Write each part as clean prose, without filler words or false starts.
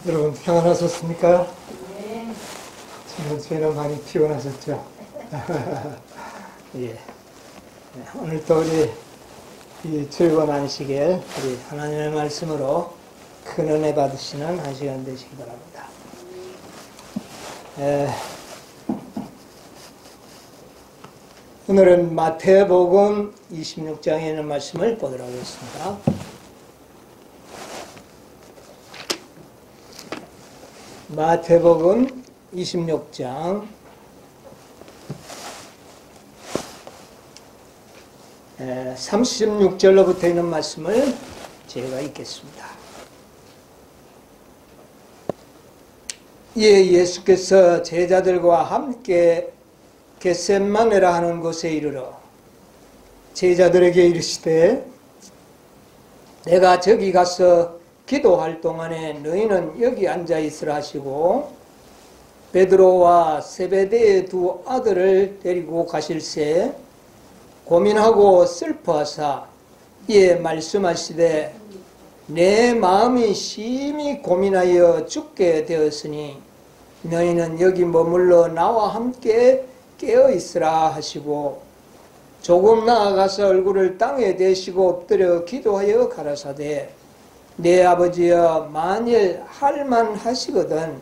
여러분 평안하셨습니까? 네. 지난 주에는 많이 피곤하셨죠? 예. 오늘 또 우리 이 즐거운 안식일 우리 하나님의 말씀으로 큰 은혜 받으시는 한 시간 되시기 바랍니다. 오늘은 마태복음 26장에 있는 말씀을 보도록 하겠습니다. 마태복음 26장 36절로부터 있는 말씀을 제가 읽겠습니다. 이에 예수께서 제자들과 함께 겟세마네라 하는 곳에 이르러 제자들에게 이르시되 내가 저기 가서 기도할 동안에 너희는 여기 앉아 있으라 하시고 베드로와 세베대의 두 아들을 데리고 가실새 고민하고 슬퍼하사 이에 말씀하시되 내 마음이 심히 고민하여 죽게 되었으니 너희는 여기 머물러 나와 함께 깨어 있으라 하시고 조금 나아가서 얼굴을 땅에 대시고 엎드려 기도하여 가라사대 내 아버지여 만일 할만하시거든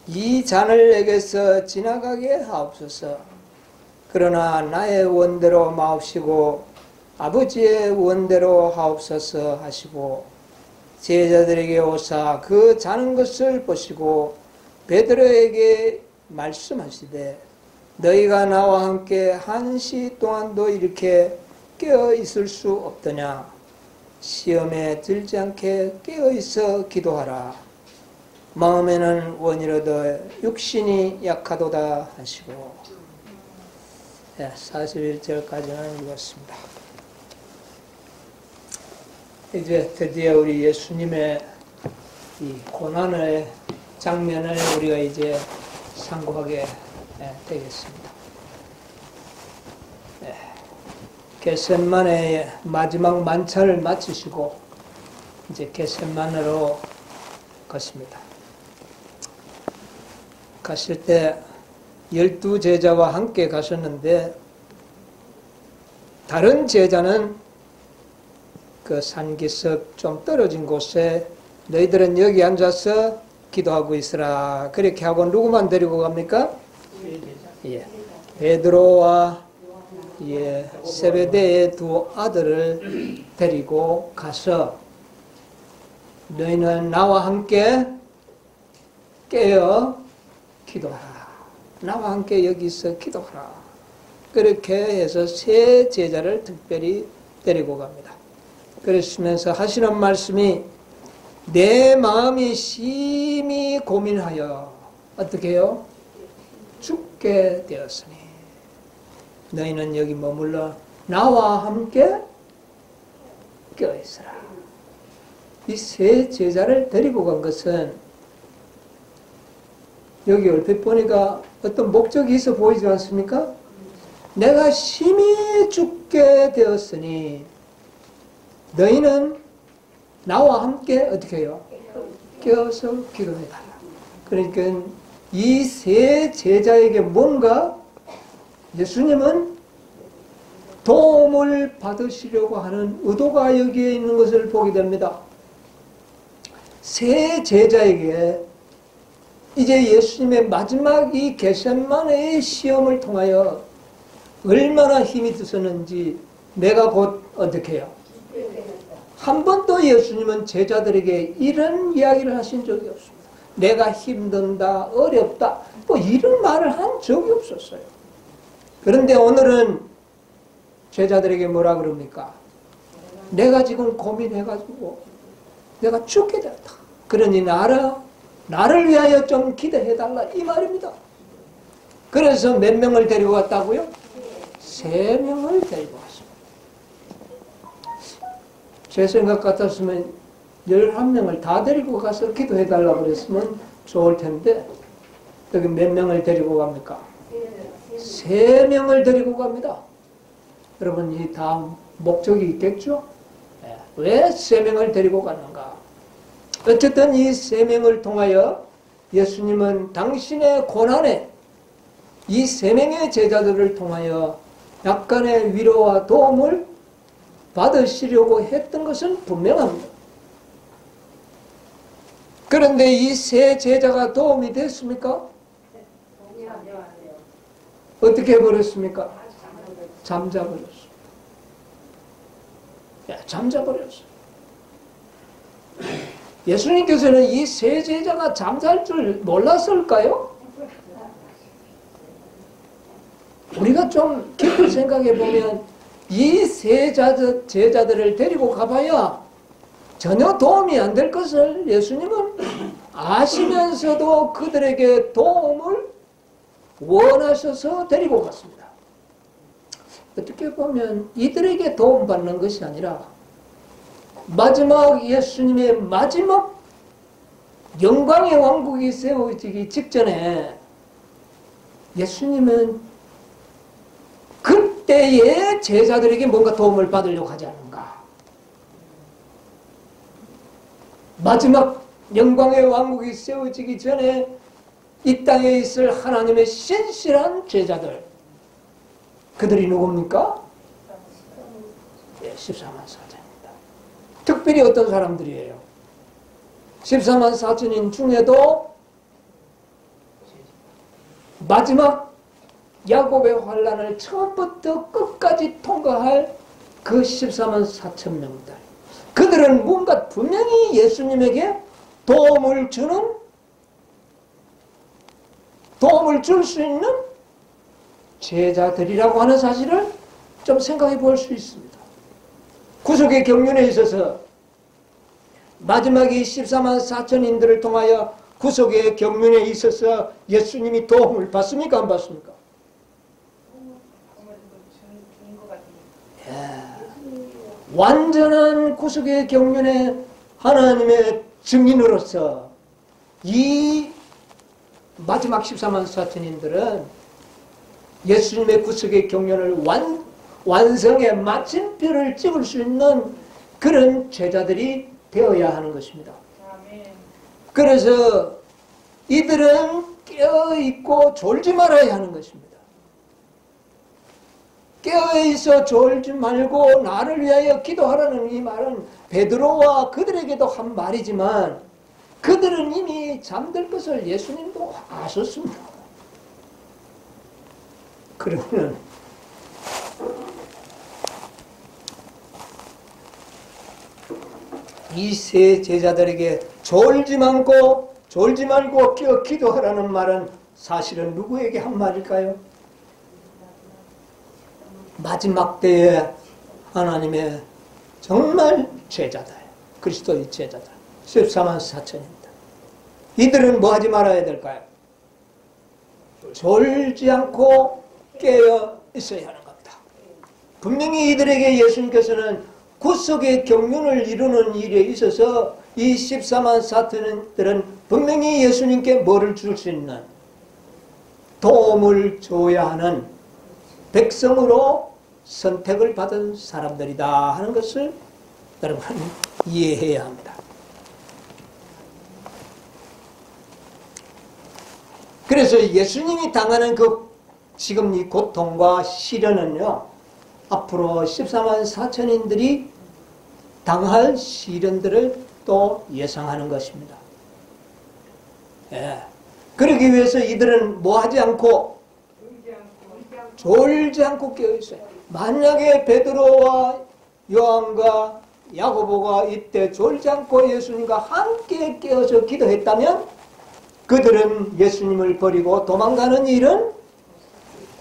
이 잔을 내게서 지나가게 하옵소서. 그러나 나의 원대로 마옵시고 아버지의 원대로 하옵소서 하시고 제자들에게 오사 그 자는 것을 보시고 베드로에게 말씀하시되 너희가 나와 함께 한시 동안도 이렇게 깨어 있을 수 없더냐. 시험에 들지 않게 깨어있어 기도하라. 마음에는 원이로도 육신이 약하도다 하시고 41절까지는 읽었습니다. 이제 드디어 우리 예수님의 이 고난의 장면을 우리가 이제 상고하게 되겠습니다. 겟세마네의 마지막 만찬을 마치시고 이제 겟세마네로 갔습니다. 갔을 때 12제자와 함께 가셨는데 다른 제자는 그 산기슭 좀 떨어진 곳에 너희들은 여기 앉아서 기도하고 있으라 그렇게 하고 누구만 데리고 갑니까? 예. 베드로와 세베대의 두 아들을 데리고 가서 너희는 나와 함께 깨어 기도하라. 나와 함께 여기서 기도하라. 그렇게 해서 세 제자를 특별히 데리고 갑니다. 그러시면서 하시는 말씀이 내 마음이 심히 고민하여 어떻게 해요? 죽게 되었으니 너희는 여기 머물러 나와 함께 껴있으라. 이 세 제자를 데리고 간 것은 여기 얼핏 보니까 어떤 목적이 있어 보이지 않습니까? 내가 심히 죽게 되었으니 너희는 나와 함께 어떻게 해요? 껴서 기도해달라. 그러니까 이 세 제자에게 뭔가 예수님은 도움을 받으시려고 하는 의도가 여기에 있는 것을 보게 됩니다. 세 제자에게 이제 예수님의 마지막 이 겟세마네의 시험을 통하여 얼마나 힘이 드셨는지 내가 곧 어떻게 해요? 한 번도 예수님은 제자들에게 이런 이야기를 하신 적이 없습니다. 내가 힘든다, 어렵다, 뭐 이런 말을 한 적이 없었어요. 그런데 오늘은 제자들에게 뭐라 그럽니까? 내가 지금 고민해가지고 내가 죽게 됐다. 그러니 나를 위하여 좀 기도해달라 이 말입니다. 그래서 몇 명을 데리고 갔다고요? 3명을 데리고 왔습니다. 제 생각 같았으면 11명을 다 데리고 가서 기도해달라고 그랬으면 좋을 텐데 여기 몇 명을 데리고 갑니까? 3명을 데리고 갑니다. 여러분 이 다음 목적이 있겠죠? 왜 3명을 데리고 갔는가? 어쨌든 이 세 명을 통하여 예수님은 당신의 고난에 이 세 명의 제자들을 통하여 약간의 위로와 도움을 받으시려고 했던 것은 분명합니다. 그런데 이 세 제자가 도움이 됐습니까? 어떻게 해버렸습니까? 잠자버렸어요. 잠자버렸어요. 예수님께서는 이 세 제자가 잠잘 줄 몰랐을까요? 우리가 좀 깊이 생각해 보면 이 세 제자들을 데리고 가봐야 전혀 도움이 안 될 것을 예수님은 아시면서도 그들에게 도움을 원하셔서 데리고 갔습니다. 어떻게 보면 이들에게 도움받는 것이 아니라 마지막 예수님의 마지막 영광의 왕국이 세워지기 직전에 예수님은 그때의 제자들에게 뭔가 도움을 받으려고 하지 않는가. 마지막 영광의 왕국이 세워지기 전에 이 땅에 있을 하나님의 신실한 제자들, 그들이 누굽니까? 14만 4천입니다. 특별히 어떤 사람들이에요? 14만 4천인 중에도 마지막 야곱의 환란을 처음부터 끝까지 통과할 그 14만 4천 명들, 그들은 뭔가 분명히 예수님에게 도움을 줄 수 있는 제자들이라고 하는 사실을 좀 생각해 볼 수 있습니다. 구속의 경륜에 있어서 마지막 이 14만 4천인들을 통하여 구속의 경륜에 있어서 예수님이 도움을 받습니까? 안 받습니까? 완전한 구속의 경륜에 하나님의 증인으로서 이 마지막 14만 4천인들은 예수님의 구속의 경륜을 완성의 마침표를 찍을 수 있는 그런 제자들이 되어야 하는 것입니다. 그래서 이들은 깨어있고 졸지 말아야 하는 것입니다. 깨어있어 졸지 말고 나를 위하여 기도하라는 이 말은 베드로와 그들에게도 한 말이지만 그들은 이미 잠들 것을 예수님도 아셨습니다. 그러면 이 세 제자들에게 졸지 말고 깨어 기도하라는 말은 사실은 누구에게 한 말일까요? 마지막 때에 하나님의 정말 제자들, 그리스도의 제자들 14만 4천입니다. 이들은 뭐 하지 말아야 될까요? 졸지 않고 깨어 있어야 하는 겁니다. 분명히 이들에게 예수님께서는 구속의 경륜을 이루는 일에 있어서 이 14만 4천들은 분명히 예수님께 뭐를 줄 수 있는 도움을 줘야 하는 백성으로 선택을 받은 사람들이다 하는 것을 여러분 이해해야 합니다. 그래서 예수님이 당하는 그 지금 이 고통과 시련은요, 앞으로 14만 4천인들이 당할 시련들을 또 예상하는 것입니다. 예. 그러기 위해서 이들은 뭐 하지 않고 졸지 않고 깨어있어요. 만약에 베드로와 요한과 야고보가 이때 졸지 않고 예수님과 함께 깨어서 기도했다면 그들은 예수님을 버리고 도망가는 일은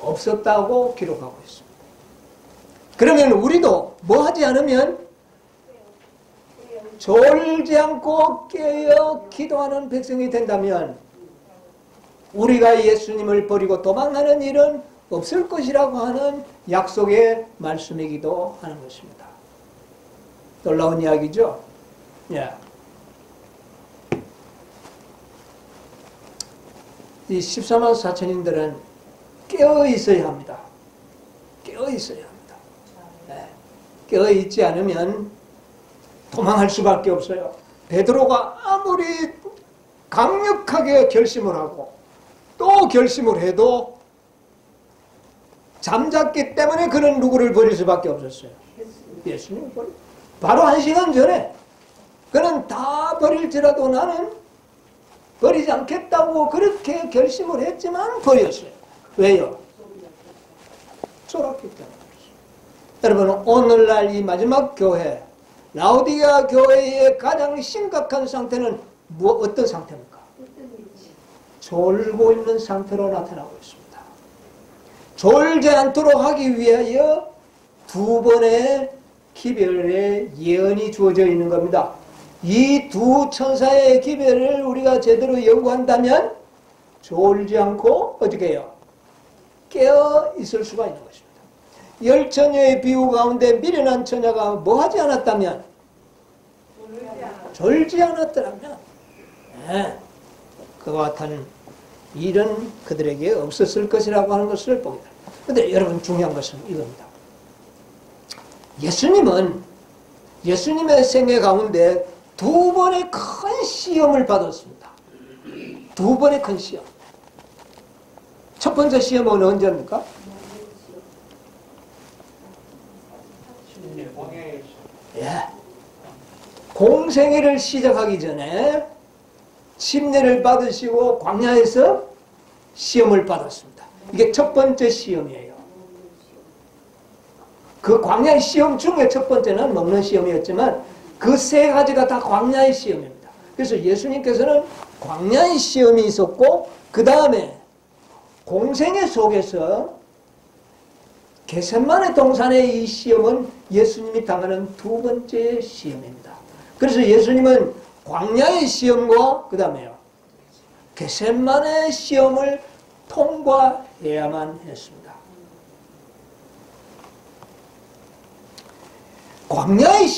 없었다고 기록하고 있습니다. 그러면 우리도 뭐 하지 않으면 졸지 않고 깨어 기도하는 백성이 된다면 우리가 예수님을 버리고 도망가는 일은 없을 것이라고 하는 약속의 말씀이기도 하는 것입니다. 놀라운 이야기죠? 예. 이 14만 4천인들은 깨어 있어야 합니다. 깨어 있어야 합니다. 예. 깨어 있지 않으면 도망할 수밖에 없어요. 베드로가 아무리 강력하게 결심을 하고 또 결심을 해도 잠잤기 때문에 그는 누구를 버릴 수밖에 없었어요? 예수님을 버려. 바로 1시간 전에 그는 다 버릴지라도 나는 버리지 않겠다고 그렇게 결심을 했지만 버렸어요. 왜요? 쫄았기 때문에. 여러분, 오늘날 이 마지막 교회, 라오디게아 교회의 가장 심각한 상태는 어떤 상태입니까? 졸고 있는 상태로 나타나고 있습니다. 졸지 않도록 하기 위하여 2번의 기별의 예언이 주어져 있는 겁니다. 이 두 천사의 기별을 우리가 제대로 연구한다면 졸지 않고 어떻게 해요? 깨어 있을 수가 있는 것입니다. 10처녀의 비유 가운데 미련한 처녀가 뭐 하지 않았다면? 졸지 않았더라면 그와 같은 일은 그들에게 없었을 것이라고 하는 것을 보게 됩니다. 그런데 여러분 중요한 것은 이겁니다. 예수님의 생애 가운데 2번의 큰 시험을 받았습니다. 2번의 큰 시험. 첫 번째 시험은 언제입니까? 예. 공생애를 시작하기 전에 침례를 받으시고 광야에서 시험을 받았습니다. 이게 첫 번째 시험이에요. 그 광야의 시험 중에 첫 번째는 먹는 시험이었지만 그 3가지가 다 광야의 시험입니다. 그래서 예수님께서는 광야의 시험이 있었고 그 다음에 공생애 속에서 겟세마네 동산의 이 시험은 예수님이 당하는 2번째 시험입니다. 그래서 예수님은 광야의 시험과 그 다음에요 겟세마네 시험을 통과해야만 했습니다. 광야의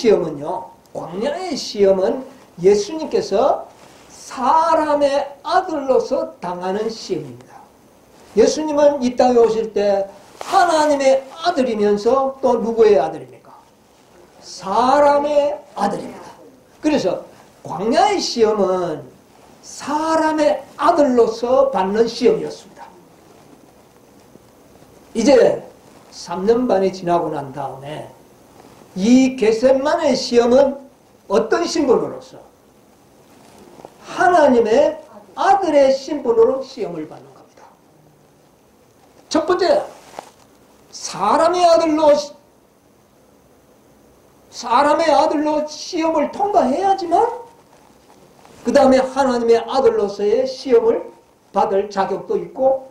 시험은 예수님께서 사람의 아들로서 당하는 시험입니다. 예수님은 이 땅에 오실 때 하나님의 아들이면서 또 누구의 아들입니까? 사람의 아들입니다. 그래서 광야의 시험은 사람의 아들로서 받는 시험이었습니다. 이제 3년 반이 지나고 난 다음에 이 겟세마네 시험은 어떤 신분으로서? 하나님의 아들의 신분으로 시험을 받는 겁니다. 첫 번째, 사람의 아들로 시험을 통과해야지만 그 다음에 하나님의 아들로서의 시험을 받을 자격도 있고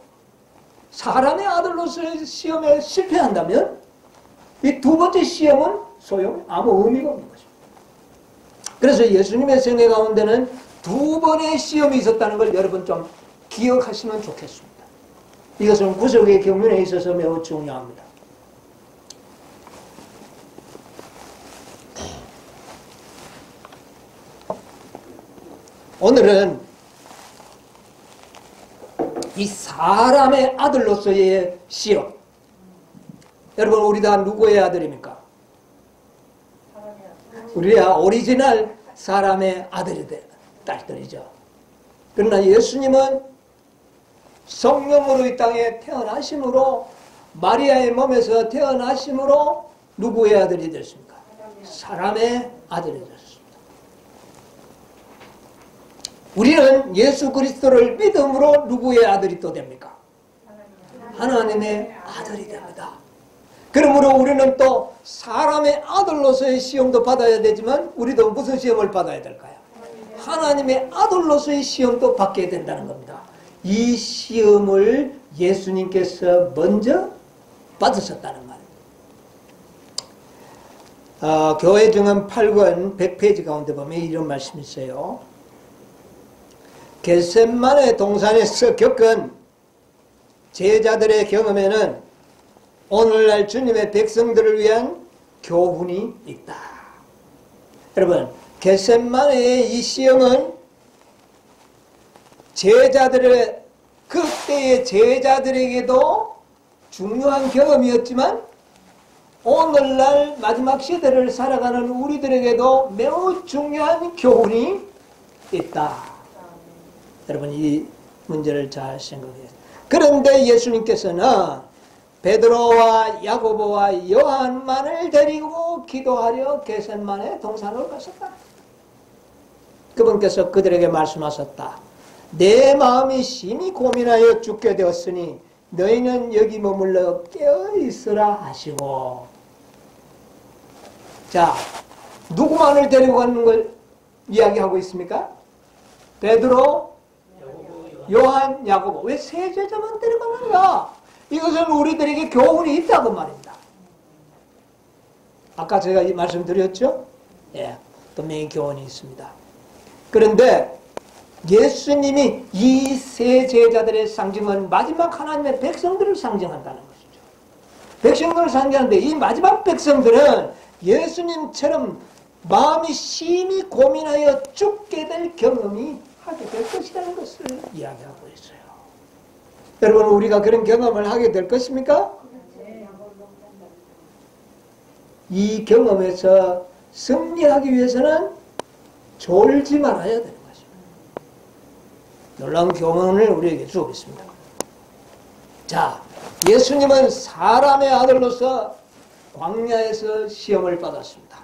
사람의 아들로서의 시험에 실패한다면 이 2번째 시험은 아무 의미가 없는 것입니다. 그래서 예수님의 생애 가운데는 2번의 시험이 있었다는 걸 여러분 좀 기억하시면 좋겠습니다. 이것은 구속의 경륜에 있어서 매우 중요합니다. 오늘은 이 사람의 아들로서의 시험. 여러분 우리 다 누구의 아들입니까? 우리야 오리지널 사람의 딸들이죠. 그러나 예수님은 성령으로 이 땅에 태어나심으로 마리아의 몸에서 태어나심으로 누구의 아들이 됐습니까? 사람의 아들이 됐습니다. 우리는 예수 그리스도를 믿음으로 누구의 아들이 또 됩니까? 하나님의 아들이 됩니다. 그러므로 우리는 또 사람의 아들로서의 시험도 받아야 되지만 우리도 무슨 시험을 받아야 될까요? 하나님의 아들로서의 시험도 받게 된다는 겁니다. 이 시험을 예수님께서 먼저 받으셨다는 말입니다. 교회 증언 8권 100페이지 가운데 보면 이런 말씀이 있어요. 겟세마네 동산에서 겪은 제자들의 경험에는 오늘날 주님의 백성들을 위한 교훈이 있다. 여러분, 겟세마네의 이 시험은 그때의 제자들에게도 중요한 경험이었지만 오늘날 마지막 시대를 살아가는 우리들에게도 매우 중요한 교훈이 있다. 여러분 이 문제를 잘 생각해요. 그런데 예수님께서는 베드로와 야고보와 요한만을 데리고 기도하려 겟세마네 동산으로 가셨다. 그분께서 그들에게 말씀하셨다. 내 마음이 심히 고민하여 죽게 되었으니 너희는 여기 머물러 깨어있으라 하시고. 자, 누구만을 데리고 가는 걸 이야기하고 있습니까? 베드로, 요한, 야고보. 왜 세 제자만 데려가는가? 이것은 우리들에게 교훈이 있다고 말입니다. 아까 제가 이 말씀드렸죠? 예, 분명히 교훈이 있습니다. 그런데 예수님이 이 세 제자들의 상징은 마지막 하나님의 백성들을 상징한다는 것이죠. 백성들을 상징하는데 이 마지막 백성들은 예수님처럼 마음이 심히 고민하여 죽게 될 경험이 하게 될 것이라는 것을 이야기하고 있어요. 여러분 우리가 그런 경험을 하게 될 것입니까? 이 경험에서 승리하기 위해서는 졸지 말아야 되는 것입니다. 놀라운 교훈을 우리에게 주고 있습니다. 자, 예수님은 사람의 아들로서 광야에서 시험을 받았습니다.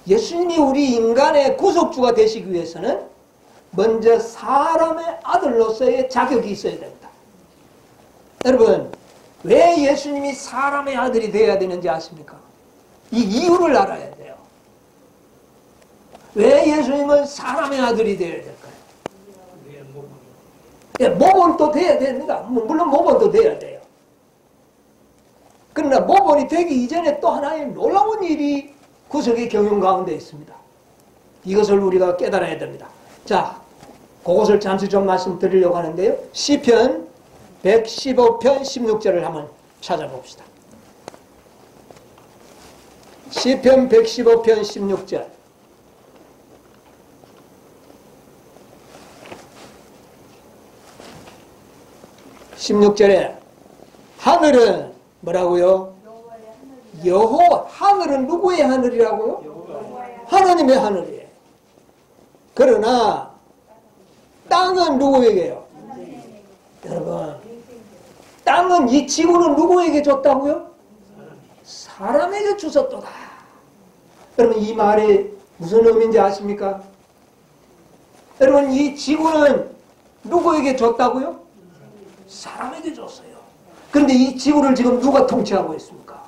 예수님이 우리 인간의 구속주가 되시기 위해서는 먼저 사람의 아들로서의 자격이 있어야 됩니다. 여러분, 왜 예수님이 사람의 아들이 되어야 되는지 아십니까? 이 이유를 알아야 돼요. 왜 예수님은 사람의 아들이 되어야 될까요? 예, 모본도 돼야 됩니다. 물론 모본도 돼야 돼요. 그러나 모본이 되기 이전에 또 하나의 놀라운 일이 구속의 경륜 가운데 있습니다. 이것을 우리가 깨달아야 됩니다. 자, 그것을 잠시 좀 말씀드리려고 하는데요. 시편 115편 16절을 한번 찾아봅시다. 시편 115편 16절. 하늘은 뭐라고요? 여호와. 하늘은 누구의 하늘이라고요? 하나님의 하늘이에요. 그러나 땅은 누구에게요? 여러분, 땅은 이 지구는 누구에게 줬다고요? 사람에게 주셨도다. 여러분 이 말이 무슨 의미인지 아십니까? 여러분 이 지구는 누구에게 줬다고요? 사람에게 줬어요. 그런데 이 지구를 지금 누가 통치하고 있습니까?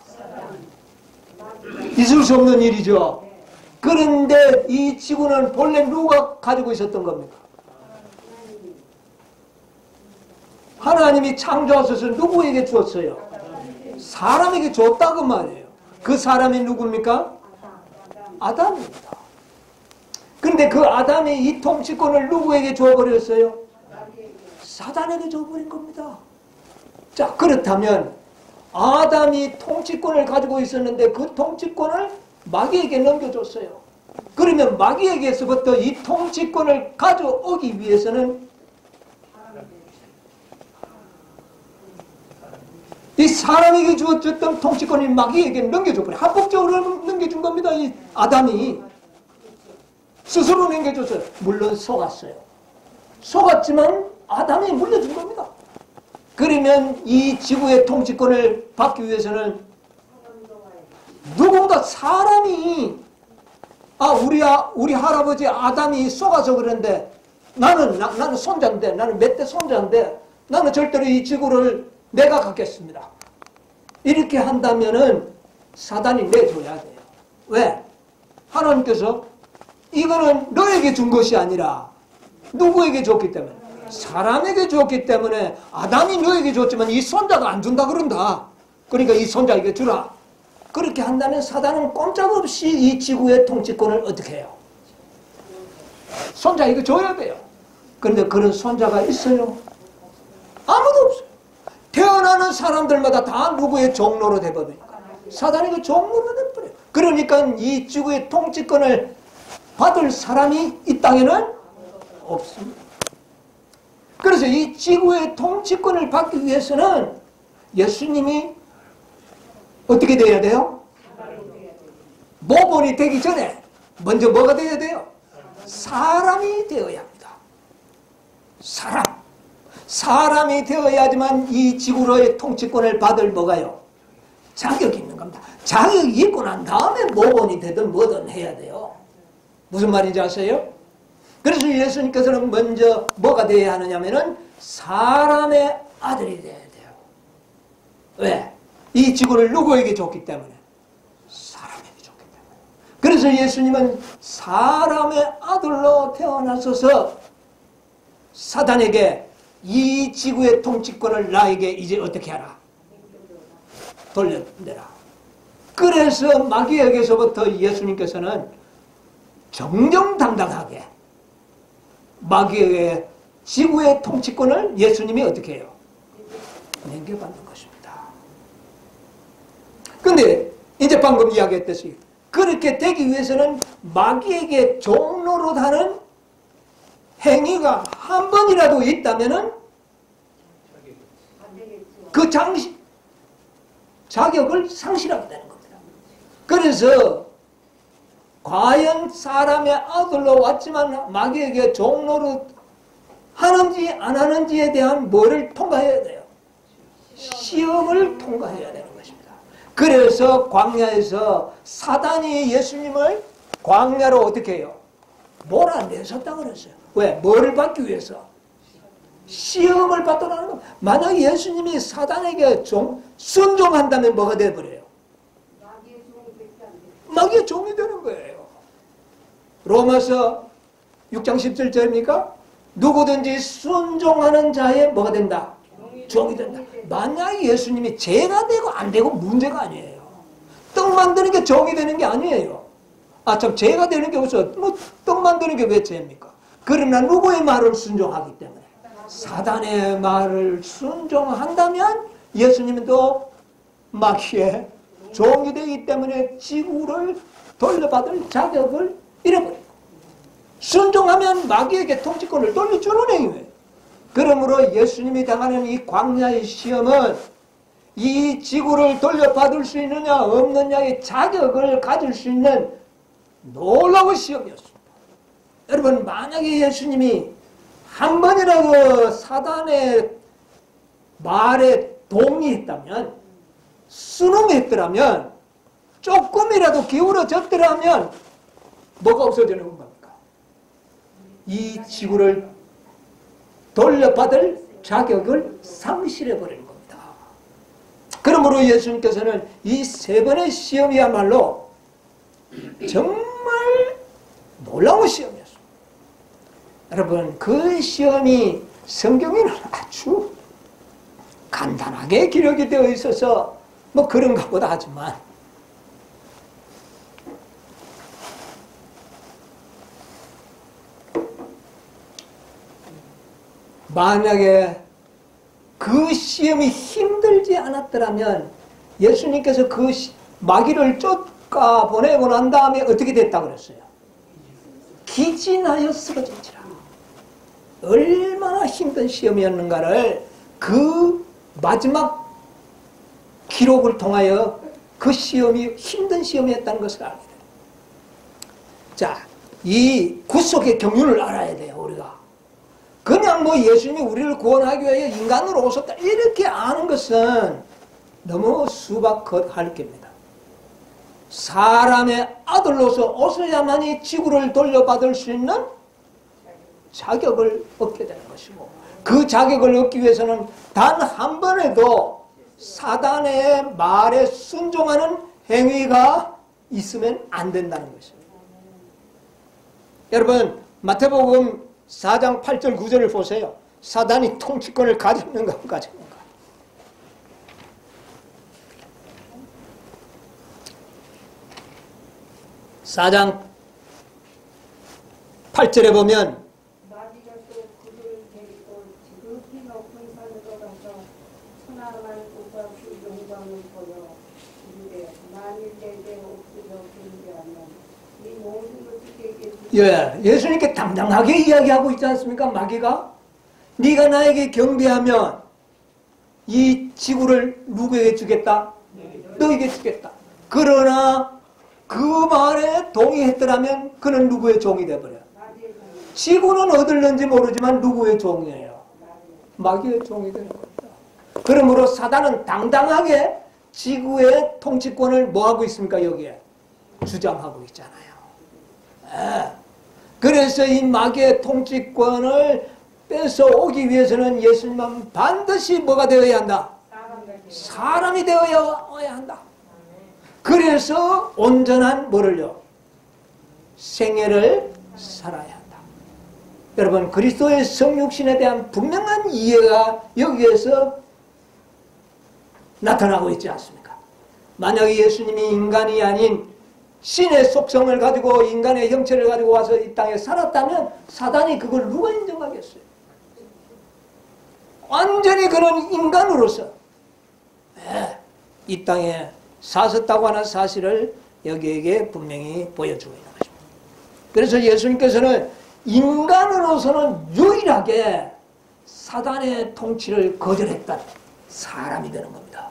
있을 수 없는 일이죠. 그런데 이 지구는 본래 누가 가지고 있었던 겁니까? 하나님이 창조하셔서 누구에게 주었어요? 사람에게 줬다고 말이에요. 그 사람이 누굽니까? 아담입니다. 그런데 그 아담이 이 통치권을 누구에게 줘버렸어요? 사단에게 줘버린 겁니다. 자, 그렇다면 아담이 통치권을 가지고 있었는데 그 통치권을 마귀에게 넘겨줬어요. 그러면 마귀에게서부터 이 통치권을 가져오기 위해서는 이 사람에게 주었던 통치권이 마귀에게 넘겨줘버려요. 합법적으로 넘겨준 겁니다. 이 아담이 스스로 넘겨줬어요. 물론 속았어요. 속았지만 아담이 물려준 겁니다. 그러면 이 지구의 통치권을 받기 위해서는 누구보다 사람이 우리 할아버지 아담이 속아서 그런데 나는 손자인데, 나는 몇 대 손자인데 나는 절대로 이 지구를 내가 갖겠습니다. 이렇게 한다면은 사단이 내줘야 돼요. 왜? 하나님께서 이거는 너에게 준 것이 아니라 누구에게 줬기 때문에? 사람에게 줬기 때문에 아담이 너에게 줬지만 이 손자가 안 준다 그런다. 그러니까 이 손자에게 주라. 그렇게 한다면 사단은 꼼짝없이 이 지구의 통치권을 어떻게 해요? 손자에게 줘야 돼요. 그런데 그런 손자가 있어요? 아무도 없어요. 태어나는 사람들마다 다 누구의 종로로 돼버리니까 사단에게 종로로 돼버려요. 그러니까 이 지구의 통치권을 받을 사람이 이 땅에는 없습니다. 그래서 이 지구의 통치권을 받기 위해서는 예수님이 어떻게 돼야 돼요? 모본이 되기 전에 먼저 뭐가 돼야 돼요? 사람이 되어야 합니다. 사람이 되어야지만 이 지구로의 통치권을 받을 뭐가요? 자격이 있는 겁니다. 자격이 있고 난 다음에 모본이 되든 뭐든 해야 돼요. 무슨 말인지 아세요? 그래서 예수님께서는 먼저 뭐가 되어야 하느냐면은 사람의 아들이 되어야 돼요. 왜? 이 지구를 누구에게 줬기 때문에? 사람에게 줬기 때문에. 그래서 예수님은 사람의 아들로 태어나셔서 사단에게 이 지구의 통치권을 나에게 이제 어떻게 하라? 돌려내라. 그래서 마귀에게서부터 예수님께서는 정정당당하게 마귀의 지구의 통치권을 예수님이 어떻게 해요? 넘겨받는 것입니다. 근데 이제 방금 이야기했듯이 그렇게 되기 위해서는 마귀에게 종로로 하는 행위가 한 번이라도 있다면은 그 자격을 상실하게 되는 겁니다. 그래서 과연 사람의 아들로 왔지만 마귀에게 종로로 하는지 안 하는지에 대한 뭐를 통과해야 돼요? 시험을 통과해야 되는 것입니다. 그래서 광야에서 사단이 예수님을 광야로 어떻게 해요? 몰아내셨다고 그랬어요. 왜? 뭐를 받기 위해서? 시험을 받도록 겁니다. 만약 예수님이 사단에게 순종한다면 뭐가 되어버려요? 마귀의 종이 되는 거예요. 로마서 6장 17절입니까? 누구든지 순종하는 자의 뭐가 된다? 종이 된다. 만약 예수님이 죄가 되고 안 되고 문제가 아니에요. 떡 만드는 게 종이 되는 게 아니에요. 아, 참, 죄가 되는 게 없어. 뭐, 떡 만드는 게 왜 죄입니까? 그러나 누구의 말을 순종하기 때문에. 사단의 말을 순종한다면 예수님은 또 마귀의 종이 되기 때문에 지구를 돌려받을 자격을 잃어버리고 순종하면 마귀에게 통치권을 돌려주는 행위예요. 그러므로 예수님이 당하는 이 광야의 시험은 이 지구를 돌려받을 수 있느냐 없느냐의 자격을 가질 수 있는 놀라운 시험이었습니다. 여러분, 만약에 예수님이 한 번이라도 사단의 말에 동의했다면, 순응했더라면, 조금이라도 기울어졌더라면 뭐가 없어지는 겁니까? 이 지구를 돌려받을 자격을 상실해버리는 겁니다. 그러므로 예수님께서는 이 세 번의 시험이야말로 정말 놀라운 시험이었습니다. 여러분, 그 시험이 성경에는 아주 간단하게 기록이 되어 있어서 뭐 그런가 보다 하지만 만약에 그 시험이 힘들지 않았더라면 예수님께서 그 마귀를 쫓아보내고 난 다음에 어떻게 됐다고 그랬어요? 기진하여 쓰러진지라. 얼마나 힘든 시험이었는가를 그 마지막 기록을 통하여 그 시험이 힘든 시험이었다는 것을 알게 돼요. 자, 이 구속의 경륜을 알아야 돼요, 우리가. 그냥 뭐 예수님이 우리를 구원하기 위해 인간으로 오셨다 이렇게 아는 것은 너무 수박할 겁니다. 사람의 아들로서 오셔야만이 지구를 돌려받을 수 있는 자격을 얻게 되는 것이고, 그 자격을 얻기 위해서는 단 한 번에도 사단의 말에 순종하는 행위가 있으면 안 된다는 것입니다. 여러분, 마태복음 4장 8절 9절을 보세요. 사단이 통치권을 가졌는가 못 가졌는가. 4장 8절에 보면 예, 예수님께 당당하게 이야기하고 있지 않습니까? 마귀가 네가 나에게 경배하면 이 지구를 누구에게 주겠다? 너에게 주겠다. 그러나 그 말에 동의했더라면 그는 누구의 종이 되어버려. 지구는 얻을는지 모르지만 누구의 종이에요? 마귀의 종이 되는 겁니다. 그러므로 사단은 당당하게 지구의 통치권을 뭐하고 있습니까? 여기에 주장하고 있잖아요. 네. 그래서 이 마귀의 통치권을 뺏어오기 위해서는 예수님은 반드시 뭐가 되어야 한다? 사람이 되어야 한다. 그래서 온전한 뭐를요? 생애를 살아야 한다. 여러분, 그리스도의 성육신에 대한 분명한 이해가 여기에서 나타나고 있지 않습니까? 만약에 예수님이 인간이 아닌 신의 속성을 가지고 인간의 형체를 가지고 와서 이 땅에 살았다면 사단이 그걸 누가 인정하겠어요? 완전히 그런 인간으로서 이 땅에 사셨다고 하는 사실을 여기에게 분명히 보여주고 있는 것입니다. 그래서 예수님께서는 인간으로서는 유일하게 사단의 통치를 거절했던 사람이 되는 겁니다.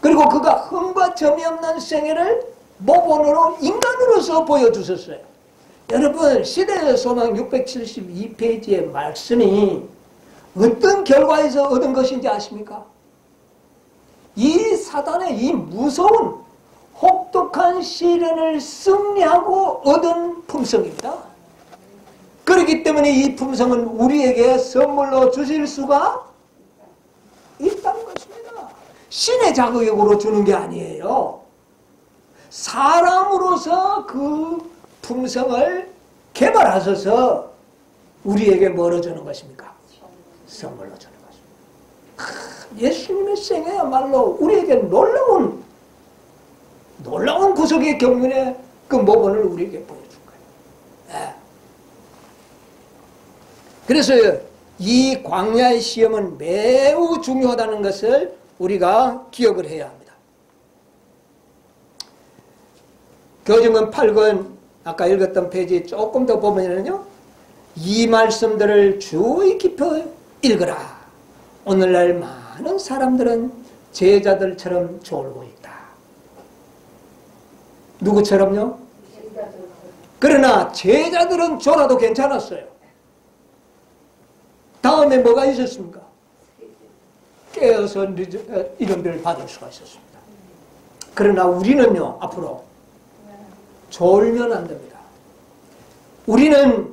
그리고 그가 흠과 점이 없는 생애를 모본으로 인간으로서 보여주셨어요. 여러분, 시대의 소망 672페이지의 말씀이 어떤 결과에서 얻은 것인지 아십니까? 이 사단의 이 무서운 혹독한 시련을 승리하고 얻은 품성입니다. 그렇기 때문에 이 품성은 우리에게 선물로 주실 수가 있다는 것입니다. 신의 자격으로 주는 게 아니에요. 사람으로서 그 품성을 개발하셔서 우리에게 뭐로 주는 것입니까? 선물로 주는 것입니다. 예수님의 생애야말로 우리에게 놀라운 구속의 경륜의 그 모본을 우리에게 보여준 거예요. 네. 그래서 이 광야의 시험은 매우 중요하다는 것을 우리가 기억을 해야 합니다. 교정은 8권 아까 읽었던 페이지 조금 더 보면요, 이 말씀들을 주의 깊이 읽으라. 오늘날 많은 사람들은 제자들처럼 졸고 있다. 누구처럼요? 그러나 제자들은 졸아도 괜찮았어요. 다음에 뭐가 있었습니까? 깨어서 이름들을 받을 수가 있었습니다. 그러나 우리는요, 앞으로 졸면 안 됩니다. 우리는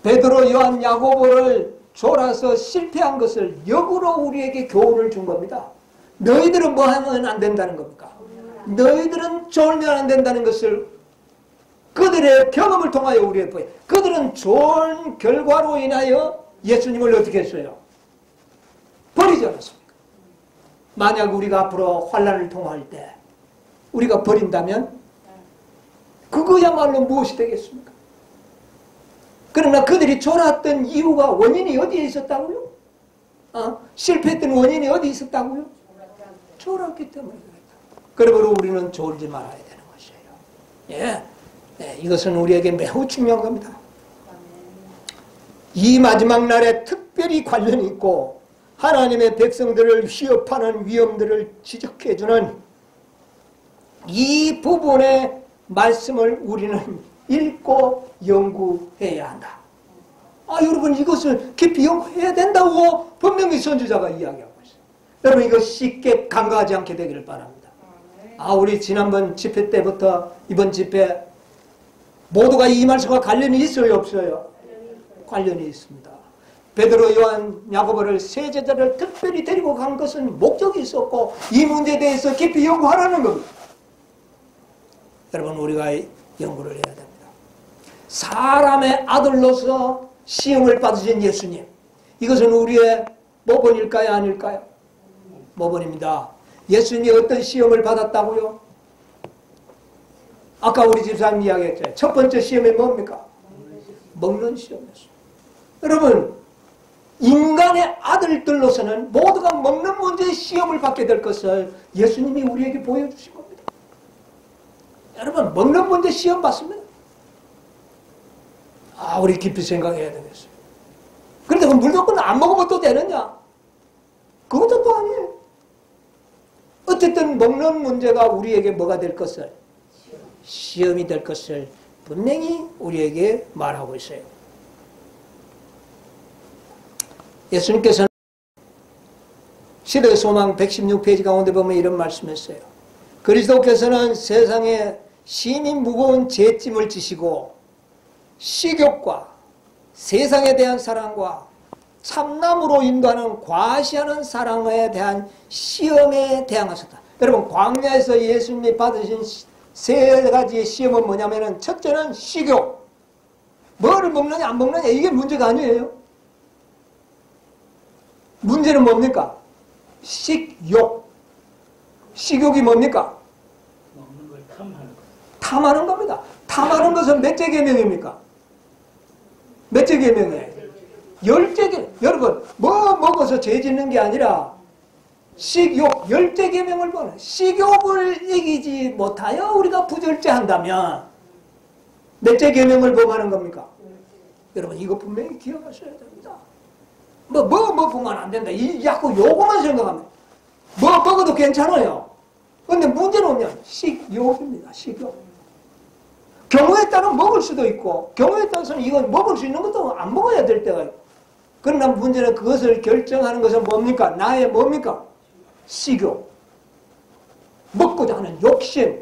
베드로, 요한, 야고보를 졸아서 실패한 것을 역으로 우리에게 교훈을 준 겁니다. 너희들은 뭐 하면 안 된다는 겁니까? 너희들은 졸면 안 된다는 것을 그들의 경험을 통하여 우리에게 보여. 그들은 졸 결과로 인하여 예수님을 어떻게 했어요? 버리지 않았습니까? 만약 우리가 앞으로 환난을 통할 때 우리가 버린다면 그거야말로 무엇이 되겠습니까? 그러나 그들이 졸았던 이유가 원인이 어디에 있었다고요? 실패했던 원인이 어디 있었다고요? 졸았기 때문에 그랬다. 그러므로 우리는 졸지 말아야 되는 것이에요. 예, 이것은 우리에게 매우 중요한 겁니다. 이 마지막 날에 특별히 관련이 있고 하나님의 백성들을 위협하는 위험들을 지적해주는 이 부분의 말씀을 우리는 읽고 연구해야 한다. 여러분, 이것을 깊이 연구해야 된다고 분명히 선지자가 이야기하고 있어요. 여러분, 이거 쉽게 간과하지 않게 되기를 바랍니다. 우리 지난번 집회 때부터 이번 집회 모두가 이 말씀과 관련이 있어요, 없어요? 관련이 있습니다. 베드로, 요한, 야고보를 세 제자를 특별히 데리고 간 것은 목적이 있었고 이 문제에 대해서 깊이 연구하라는 겁니다. 여러분, 우리가 연구를 해야 됩니다. 사람의 아들로서 시험을 받으신 예수님, 이것은 우리의 모본일까요, 아닐까요? 모본입니다. 예수님이 어떤 시험을 받았다고요? 아까 우리 집사님 이야기했죠. 첫 번째 시험이 뭡니까? 먹는 시험이었어요. 여러분, 인간의 아들들로서는 모두가 먹는 문제의 시험을 받게 될 것을 예수님이 우리에게 보여주신 겁니다. 여러분, 먹는 문제 시험 받습니다. 우리 깊이 생각해야 되겠어요. 그런데 그 물도권 안 먹으면 또 되느냐? 그것도 또 아니에요. 어쨌든 먹는 문제가 우리에게 뭐가 될 것을? 시험이 될 것을 분명히 우리에게 말하고 있어요. 예수님께서는 시대의 소망 116페이지 가운데 보면 이런 말씀했어요. 그리스도께서는 세상에 심히 무거운 죄짐을 지시고 식욕과 세상에 대한 사랑과 참남으로 인도하는 과시하는 사랑에 대한 시험에 대항하셨다. 여러분, 광야에서 예수님이 받으신 세 가지의 시험은 뭐냐면은, 첫째는 식욕. 뭐를 먹느냐 안 먹느냐 이게 문제가 아니에요. 문제는 뭡니까? 식욕. 식욕이 뭡니까? 먹는 걸 탐하는 것. 탐하는 겁니다. 탐하는 것은 몇째 계명입니까? 몇째 계명이에요? 10째 계명. 여러분, 뭐 먹어서 죄 짓는 게 아니라 식욕 10째 계명을 보는, 식욕을 이기지 못하여 우리가 부절제한다면 몇째 계명을 범하는 겁니까? 여러분, 이거 분명히 기억하셔야 됩니다. 뭐 보면 안 된다. 자꾸 요거만 생각하면 뭐 먹어도 괜찮아요. 근데 문제는 뭐냐? 식욕입니다. 식욕. 경우에 따라 먹을 수도 있고, 경우에 따라서는 이건 먹을 수 있는 것도 안 먹어야 될 때가 있고. 그러나 문제는 그것을 결정하는 것은 뭡니까? 나의 뭡니까? 식욕. 먹고자 하는 욕심.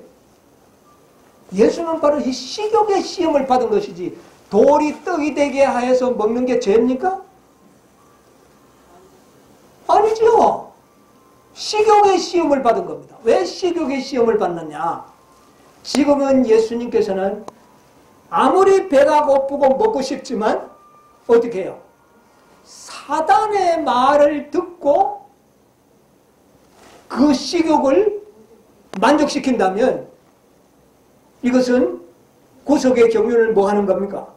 예수는 바로 이 식욕의 시험을 받은 것이지, 돌이 떡이 되게 하여서 먹는 게 죄입니까? 아니죠. 식욕의 시험을 받은 겁니다. 왜 식욕의 시험을 받느냐? 지금은 예수님께서는 아무리 배가 고프고 먹고 싶지만 어떻게 해요? 사단의 말을 듣고 그 식욕을 만족시킨다면 이것은 구속의 경륜을 뭐 하는 겁니까?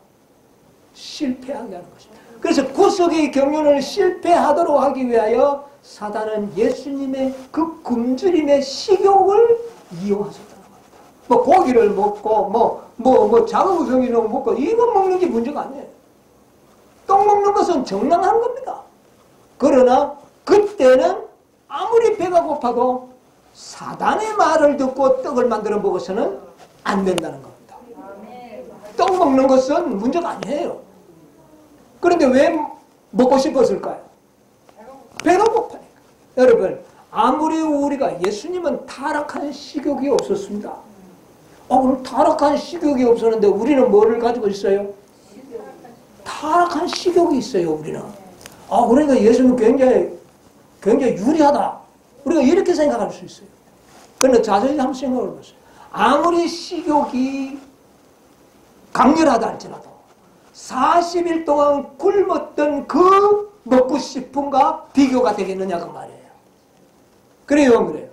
실패하게 하는 것입니다. 그래서 구속의 경륜을 실패하도록 하기 위하여 사단은 예수님의 그 굶주림의 식욕을 이용하셨다는 겁니다. 뭐 고기를 먹고 자극성이 너무 먹고 이거 먹는 게 문제가 아니에요. 떡 먹는 것은 정당한 겁니다. 그러나 그때는 아무리 배가 고파도 사단의 말을 듣고 떡을 만들어 먹어서는 안 된다는 겁니다. 떡 먹는 것은 문제가 아니에요. 그런데 왜 먹고 싶었을까요? 배가 고파니까. 여러분, 아무리 우리가, 예수님은 타락한 식욕이 없었습니다. 오늘 타락한 식욕이 없었는데 우리는 뭐를 가지고 있어요? 타락한 식욕이 있어요, 우리는. 그러니까 예수님은 굉장히 유리하다. 우리가 이렇게 생각할 수 있어요. 그런데 자세히 한번 생각해 보세요. 아무리 식욕이 강렬하다 할지라도 40일 동안 굶었던 그 먹고 싶음과 비교가 되겠느냐 그 말이에요. 그래요, 안 그래요?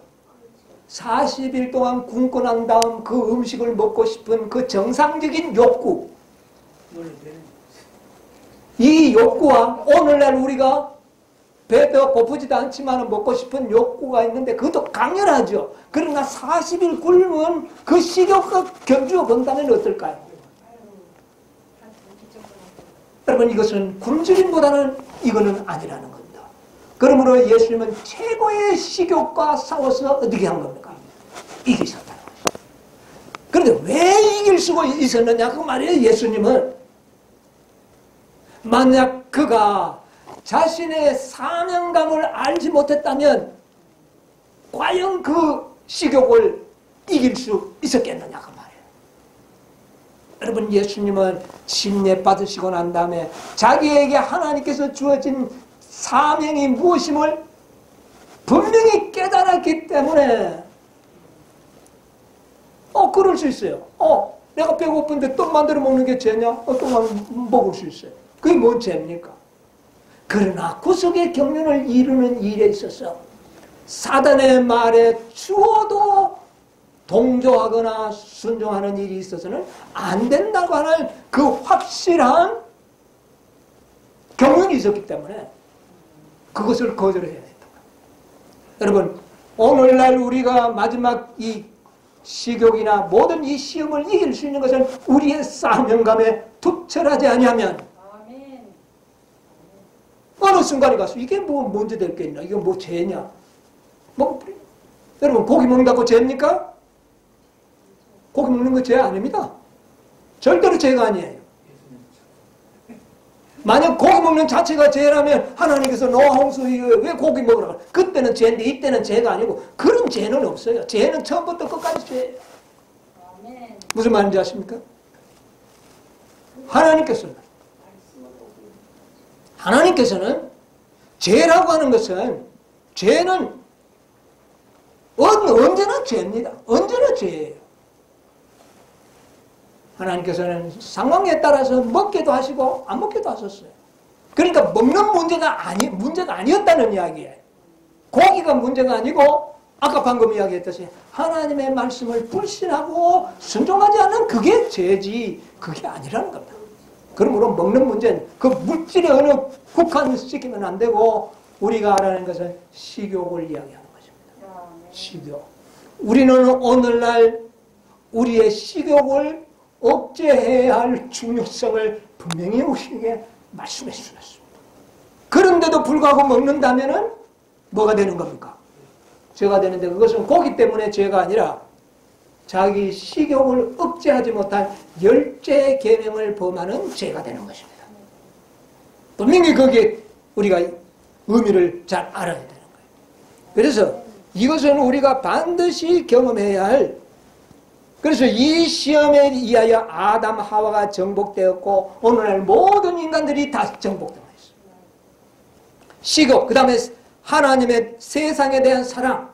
40일 동안 굶고 난 다음 그 음식을 먹고 싶은 그 정상적인 욕구, 이 욕구와 오늘날 우리가 배도 고프지도 않지만 먹고 싶은 욕구가 있는데 그것도 강렬하죠. 그러나 40일 굶은 그 식욕과 견주어 본다면 어떨까요? 여러분, 이것은 굶주림보다는 이거는 아니라는 겁니다. 그러므로 예수님은 최고의 식욕과 싸워서 어떻게 한 겁니까? 이기셨다는 거죠. 그런데 왜 이길 수가 있었느냐 그 말이에요. 예수님은 만약 그가 자신의 사명감을 알지 못했다면 과연 그 식욕을 이길 수 있었겠느냐 그 말이에요. 여러분, 예수님은 침례 받으시고 난 다음에 자기에게 하나님께서 주어진 사명이 무엇임을 분명히 깨달았기 때문에 그럴 수 있어요. 내가 배고픈데 떡 만들어 먹는 게 죄냐? 떡만 먹을 수 있어요. 그게 뭔 죄입니까? 그러나 구속의 경륜을 이루는 일에 있어서 사단의 말에 주어도 동조하거나 순종하는 일이 있어서는 안 된다고 하는 그 확실한 경륜이 있었기 때문에 그것을 거절해야 했다. 여러분, 오늘날 우리가 마지막 이 식욕이나 모든 이 시험을 이길 수 있는 것은 우리의 사명감에 투철하지 아니하면 어느 순간에 가서 이게 뭐 문제 될 게 있나? 이게 뭐 죄냐? 여러분 고기 먹는다고 죄입니까? 고기 먹는 거 죄 아닙니다. 절대로 죄가 아니에요. 만약 고기 먹는 자체가 죄라면 하나님께서 노아 홍수 이후에 왜 고기 먹으라고 그때는 죄인데 이때는 죄가 아니고 그런 죄는 없어요. 죄는 처음부터 끝까지 죄예요. 무슨 말인지 아십니까? 하나님께서는 죄라고 하는 것은 죄는 언제나 죄입니다. 언제나 죄예요. 하나님께서는 상황에 따라서 먹게도 하시고 안 먹게도 하셨어요. 그러니까 먹는 문제가 아니었다는 이야기예요. 고기가 문제가 아니고 아까 방금 이야기했듯이 하나님의 말씀을 불신하고 순종하지 않는 그게 죄지 그게 아니라는 겁니다. 그러므로 먹는 문제는 그 물질에 어느 국한시키면 안 되고 우리가 알아내는 것은 식욕을 이야기하는 것입니다. 식욕. 우리는 오늘날 우리의 식욕을 억제해야 할 중요성을 분명히 우리에게 말씀해 주셨습니다. 그런데도 불구하고 먹는다면은 뭐가 되는 겁니까? 죄가 되는데 그것은 고기 때문에 죄가 아니라 자기 식욕을 억제하지 못한 열죄 계명을 범하는 죄가 되는 것입니다. 분명히 거기에 우리가 의미를 잘 알아야 되는 거예요. 그래서 이것은 우리가 반드시 경험해야 할 그래서 이 시험에 의하여 아담 하와가 정복되었고 오늘날 모든 인간들이 다 정복되어 있습니다. 식욕, 그 다음에 하나님의 세상에 대한 사랑,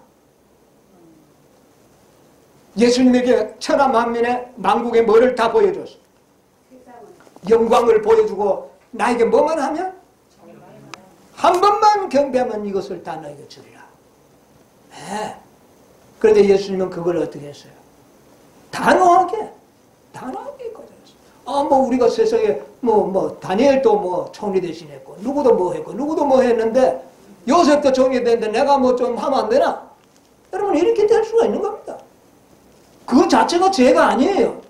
예수님에게 천하 만민의 만국의 뭐를 다 보여줬어. 영광을 보여주고 나에게 뭐만 하면 한 번만 경배하면 이것을 다 너에게 주리라. 네. 그런데 예수님은 그걸 어떻게 했어요? 단호하게 거절했어요. 뭐 우리가 세상에 다니엘도 뭐 총리 대신했고 누구도 뭐 했고 누구도 뭐 했는데 요셉도 총리 됐는데 내가 뭐 좀 하면 안 되나? 여러분 이렇게 될 수가 있는 겁니다. 그 자체가 죄가 아니에요.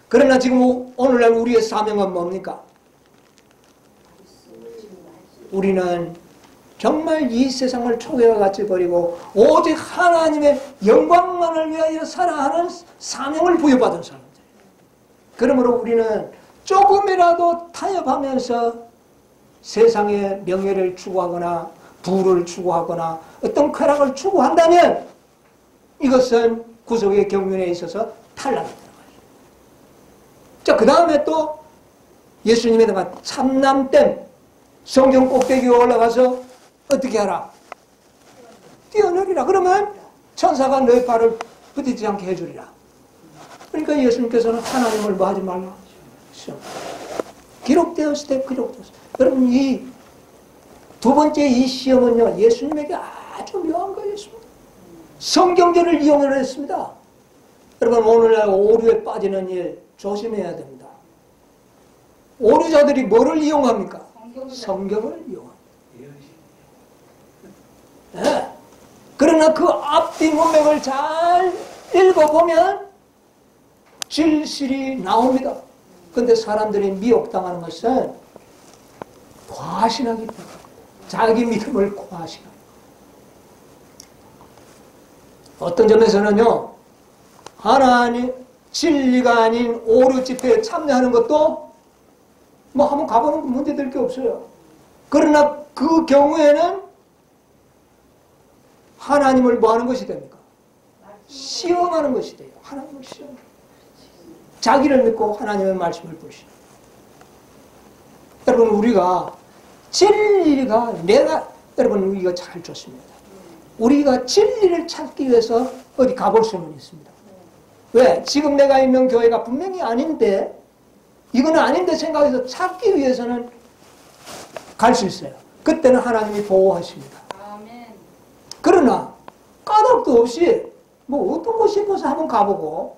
그러나 지금 오늘날 우리의 사명은 뭡니까? 우리는 정말 이 세상을 초계와 같이 버리고 오직 하나님의 영광만을 위하여 살아가는 사명을 부여받은 사람들. 그러므로 우리는 조금이라도 타협하면서 세상의 명예를 추구하거나 부를 추구하거나 어떤 쾌락을 추구한다면 이것은 구속의 경륜에 있어서 탈락이 되는 거예요. 자, 그 다음에 또 예수님에 대한 참남댐 성경 꼭대기에 올라가서 어떻게 하라? 뛰어내리라. 그러면 천사가 너의 발을 부딪히지 않게 해주리라. 그러니까 예수님께서는 하나님을 뭐 하지 말라. 기록되었을 때 기록되었을 때. 여러분 이 두 번째 이 시험은요 예수님에게 아주 묘한 거였습니다. 성경제를 이용을 했습니다. 여러분 오늘날 오류에 빠지는 일 조심해야 됩니다. 오류자들이 뭐를 이용합니까? 성경을 이용합니다. 네. 그러나 그 앞뒤 문맥을 잘 읽어보면 진실이 나옵니다. 그런데 사람들이 미혹당하는 것은 과신하기 때문에 자기 믿음을 과신합니다. 어떤 점에서는요 하나님 진리가 아닌 오류 집회에 참여하는 것도 뭐 한번 가보는 문제될 게 없어요. 그러나 그 경우에는 하나님을 뭐 하는 것이 됩니까? 시험하는 것이 돼요. 하나님을 시험하는 것이. 자기를 믿고 하나님의 말씀을 보시는. 여러분 우리가 진리가 여러분 이거 잘 좋습니다. 우리가 진리를 찾기 위해서 어디 가볼 수는 있습니다. 왜? 지금 내가 있는 교회가 분명히 아닌데 이거는 아닌데 생각해서 찾기 위해서는 갈 수 있어요. 그때는 하나님이 보호하십니다. 그러나 까닭도 없이 뭐 어떤 거 싶어서 한번 가보고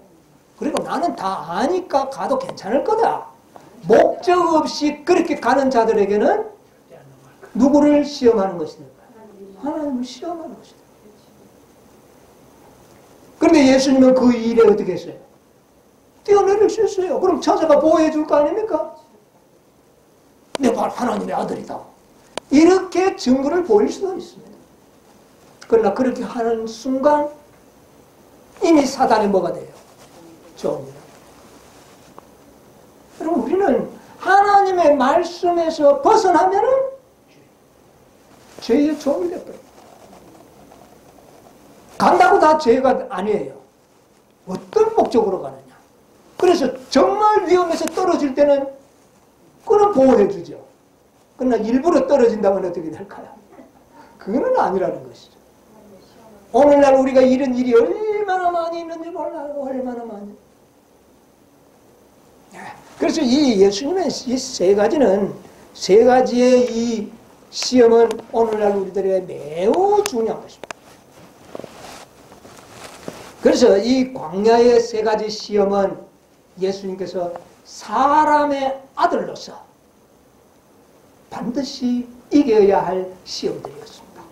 그리고 나는 다 아니까 가도 괜찮을 거다. 목적 없이 그렇게 가는 자들에게는 누구를 시험하는 것이다? 하나님을 시험하는 것이다. 그런데 예수님은 그 일에 어떻게 했어요? 뛰어내릴 수 있어요. 그럼 천사가 보호해 줄 거 아닙니까? 내가 바로 하나님의 아들이다. 이렇게 증거를 보일 수도 있습니다. 그러나 그렇게 하는 순간 이미 사단이 뭐가 돼요? 종이라. 그럼 우리는 하나님의 말씀에서 벗어나면은 죄의 종이 되어버려요. 간다고 다 죄가 아니에요. 어떤 목적으로 가느냐. 그래서 정말 위험해서 떨어질 때는 그는 보호해 주죠. 그러나 일부러 떨어진다면 어떻게 될까요? 그건 아니라는 것이죠. 오늘날 우리가 이런 일이 얼마나 많이 있는지 몰라요. 얼마나 많이. 그래서 이 예수님의 이 세 가지는, 세 가지의 이 시험은 오늘날 우리들에게 매우 중요한 것입니다. 그래서 이 광야의 세 가지 시험은 예수님께서 사람의 아들로서 반드시 이겨야 할 시험들이었습니다.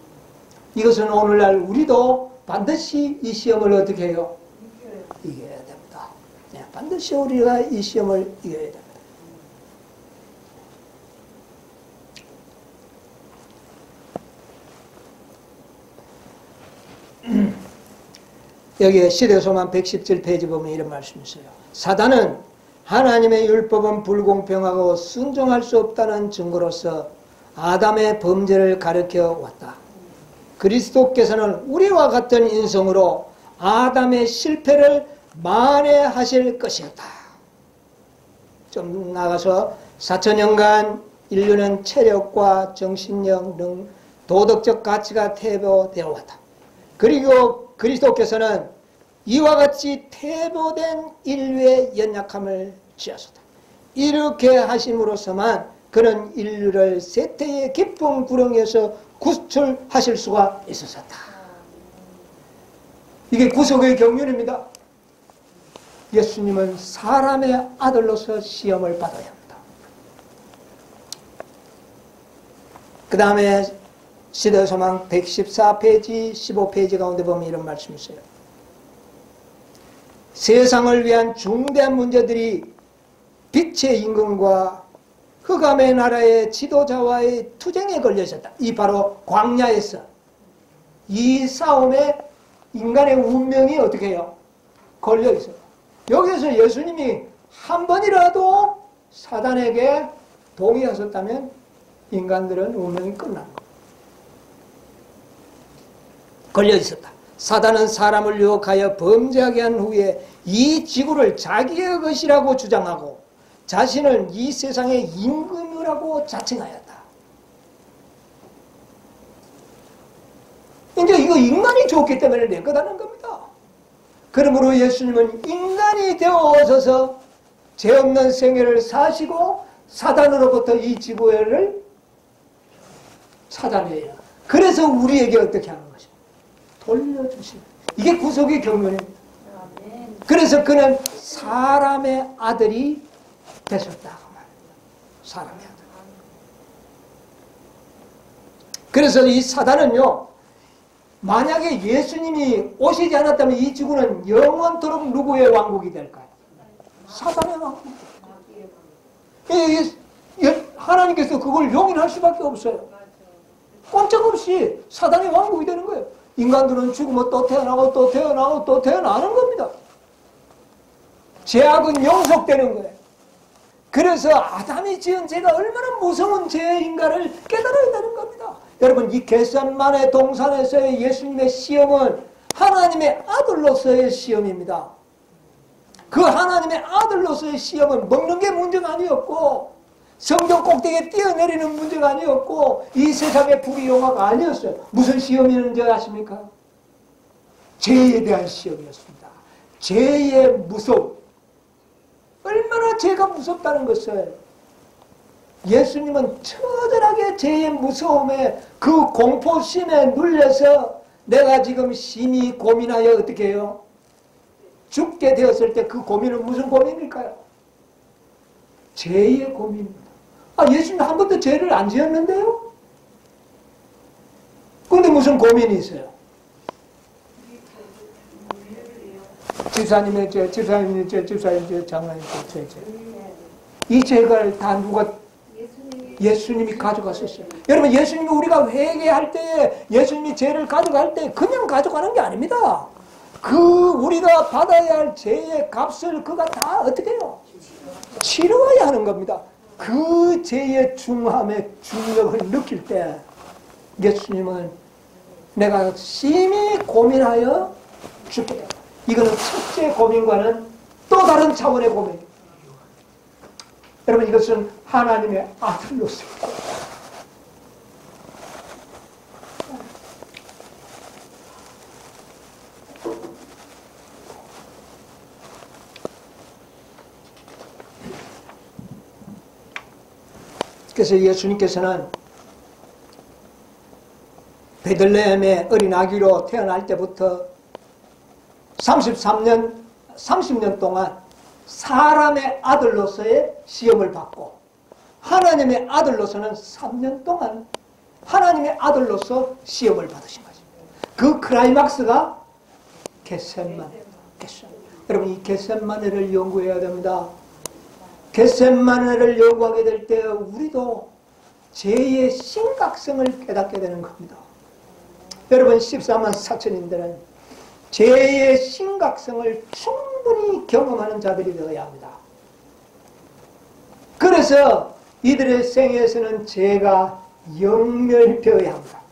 이것은 오늘날 우리도 반드시 이 시험을 어떻게 해요? 이겨야 됩니다. 네, 반드시 우리가 이 시험을 이겨야 됩니다. 여기 시대소만 117페이지 보면 이런 말씀이 있어요. 사단은 하나님의 율법은 불공평하고 순종할 수 없다는 증거로서 아담의 범죄를 가르쳐 왔다. 그리스도께서는 우리와 같은 인성으로 아담의 실패를 만회하실 것이었다. 좀 나가서 4천년간 인류는 체력과 정신력 등 도덕적 가치가 퇴보되어 왔다. 그리고 그리스도께서는 이와 같이 퇴보된 인류의 연약함을 지었다. 이렇게 하심으로서만 그는 인류를 쇠퇴의 깊은 구렁에서 구출하실 수가 있었다. 이게 구속의 경륜입니다. 예수님은 사람의 아들로서 시험을 받아야 합니다. 그 다음에 시대소망 114페이지, 15페이지 가운데 보면 이런 말씀이 있어요. 세상을 위한 중대한 문제들이 빛의 임금과 흑암의 나라의 지도자와의 투쟁에 걸려 있었다. 이 바로 광야에서 이 싸움에 인간의 운명이 어떻게 해요? 걸려 있어요. 여기서 예수님이 한 번이라도 사단에게 동의하셨다면 인간들은 운명이 끝난 거예요. 걸려 있었다. 사단은 사람을 유혹하여 범죄하게 한 후에 이 지구를 자기의 것이라고 주장하고 자신을 이 세상의 임금이라고 자칭하였다. 이제 이거 인간이 좋기 때문에 내 거다는 겁니다. 그러므로 예수님은 인간이 되어서서 죄 없는 생애를 사시고 사단으로부터 이 지구를 찾아내야. 그래서 우리에게 어떻게 하는 것입니다. 돌려주시는. 이게 구속의 경륜입니다. 그래서 그는 사람의 아들이 되셨다. 사람의 아들. 그래서 이 사단은요, 만약에 예수님이 오시지 않았다면 이 지구는 영원토록 누구의 왕국이 될까요? 사단의 왕국. 하나님께서 그걸 용인할 수밖에 없어요. 꼼짝없이 사단의 왕국이 되는 거예요. 인간들은 죽으면 또 태어나고 또 태어나고 또 태어나는 겁니다. 죄악은 영속되는 거예요. 그래서 아담이 지은 죄가 얼마나 무서운 죄인가를 깨달아야 되는 겁니다. 여러분, 이 겟세마네 동산에서의 예수님의 시험은 하나님의 아들로서의 시험입니다. 그 하나님의 아들로서의 시험은 먹는 게 문제가 아니었고 성경 꼭대기에 뛰어내리는 문제가 아니었고 이 세상의 부귀영화가 아니었어요. 무슨 시험이었는지 아십니까? 죄에 대한 시험이었습니다. 죄의 무서움. 얼마나 죄가 무섭다는 것을 예수님은 처절하게 죄의 무서움에 그 공포심에 눌려서 내가 지금 심히 고민하여 어떻게 해요? 죽게 되었을 때 그 고민은 무슨 고민일까요? 죄의 고민입니다. 예수님 한 번도 죄를 안 지었는데요? 그런데 무슨 고민이 있어요? 집사님의 죄, 집사님의 죄, 집사님의 죄, 장로님의 죄. 이 죄를 다 누가? 예수님이 가져갔었어요. 여러분, 예수님이 우리가 회개할 때에 예수님이 죄를 가져갈 때 그냥 가져가는 게 아닙니다. 우리가 받아야 할 죄의 값을 그가 다 어떻게 해요? 치러야 하는 겁니다. 그 죄의 중함의 중력을 느낄 때 예수님은 내가 심히 고민하여 죽겠다. 이거는 첫째 고민과는 또 다른 차원의 고민입니다. 여러분, 이것은 하나님의 아들로서의 고민. 그래서 예수님께서는 베들레헴의 어린 아기로 태어날 때부터 30년 동안 사람의 아들로서의 시험을 받고 하나님의 아들로서는 3년 동안 하나님의 아들로서 시험을 받으신 거죠. 그 클라이막스가 겟세마네. 여러분, 이 겟세마네를 연구해야 됩니다. 겟세마네를 연구하게 될 때 우리도 죄의 심각성을 깨닫게 되는 겁니다. 여러분, 14만 4천인들은 죄의 심각성을 충분히 경험하는 자들이 되어야 합니다. 그래서 이들의 생애에서는 죄가 영멸되어야 합니다.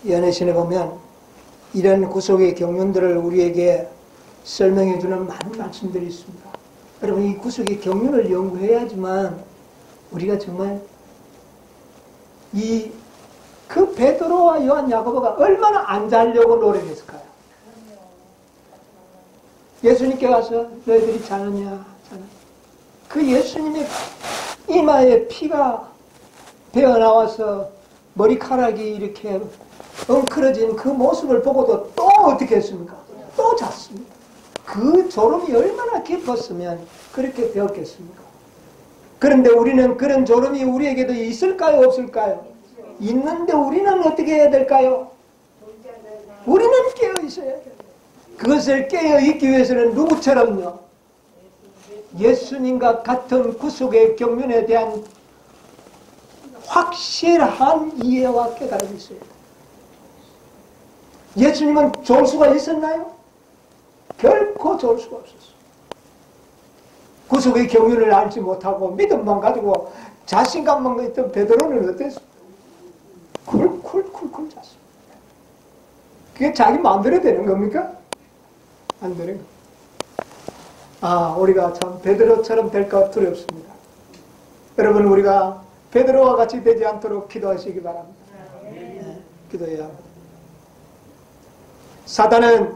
연애신에 보면 이런 구속의 경륜들을 우리에게 설명해 주는 많은 말씀들이 있습니다. 여러분, 이 구속의 경륜을 연구해야지만 우리가 정말 그 베드로와 요한 야고보가 얼마나 안 자려고 노력했을까요? 예수님께 와서 너희들이 자느냐? 그 예수님의 이마에 피가 배어나와서 머리카락이 이렇게 엉클어진 그 모습을 보고도 또 어떻게 했습니까? 또 잤습니다. 그 졸음이 얼마나 깊었으면 그렇게 되었겠습니까? 그런데 우리는 그런 졸음이 우리에게도 있을까요? 없을까요? 있는데 우리는 어떻게 해야 될까요? 우리는 깨어 있어야 돼요. 그것을 깨어 있기 위해서는 누구처럼요? 예수님과 같은 구속의 경륜에 대한 확실한 이해와 깨달음이 있어야 돼요. 예수님은 좋을 수가 있었나요? 결코 좋을 수가 없었어요. 구속의 경륜을 알지 못하고 믿음만 가지고 자신감만 있던 베드로는 어땠어요? 쿨쿨쿨쿨 잤어요. 그게 자기 마음대로 되는 겁니까? 안 되는 겁니다. 우리가 참 베드로처럼 될까 두렵습니다. 여러분, 우리가 베드로와 같이 되지 않도록 기도하시기 바랍니다. 네, 기도해야 합니다. 사단은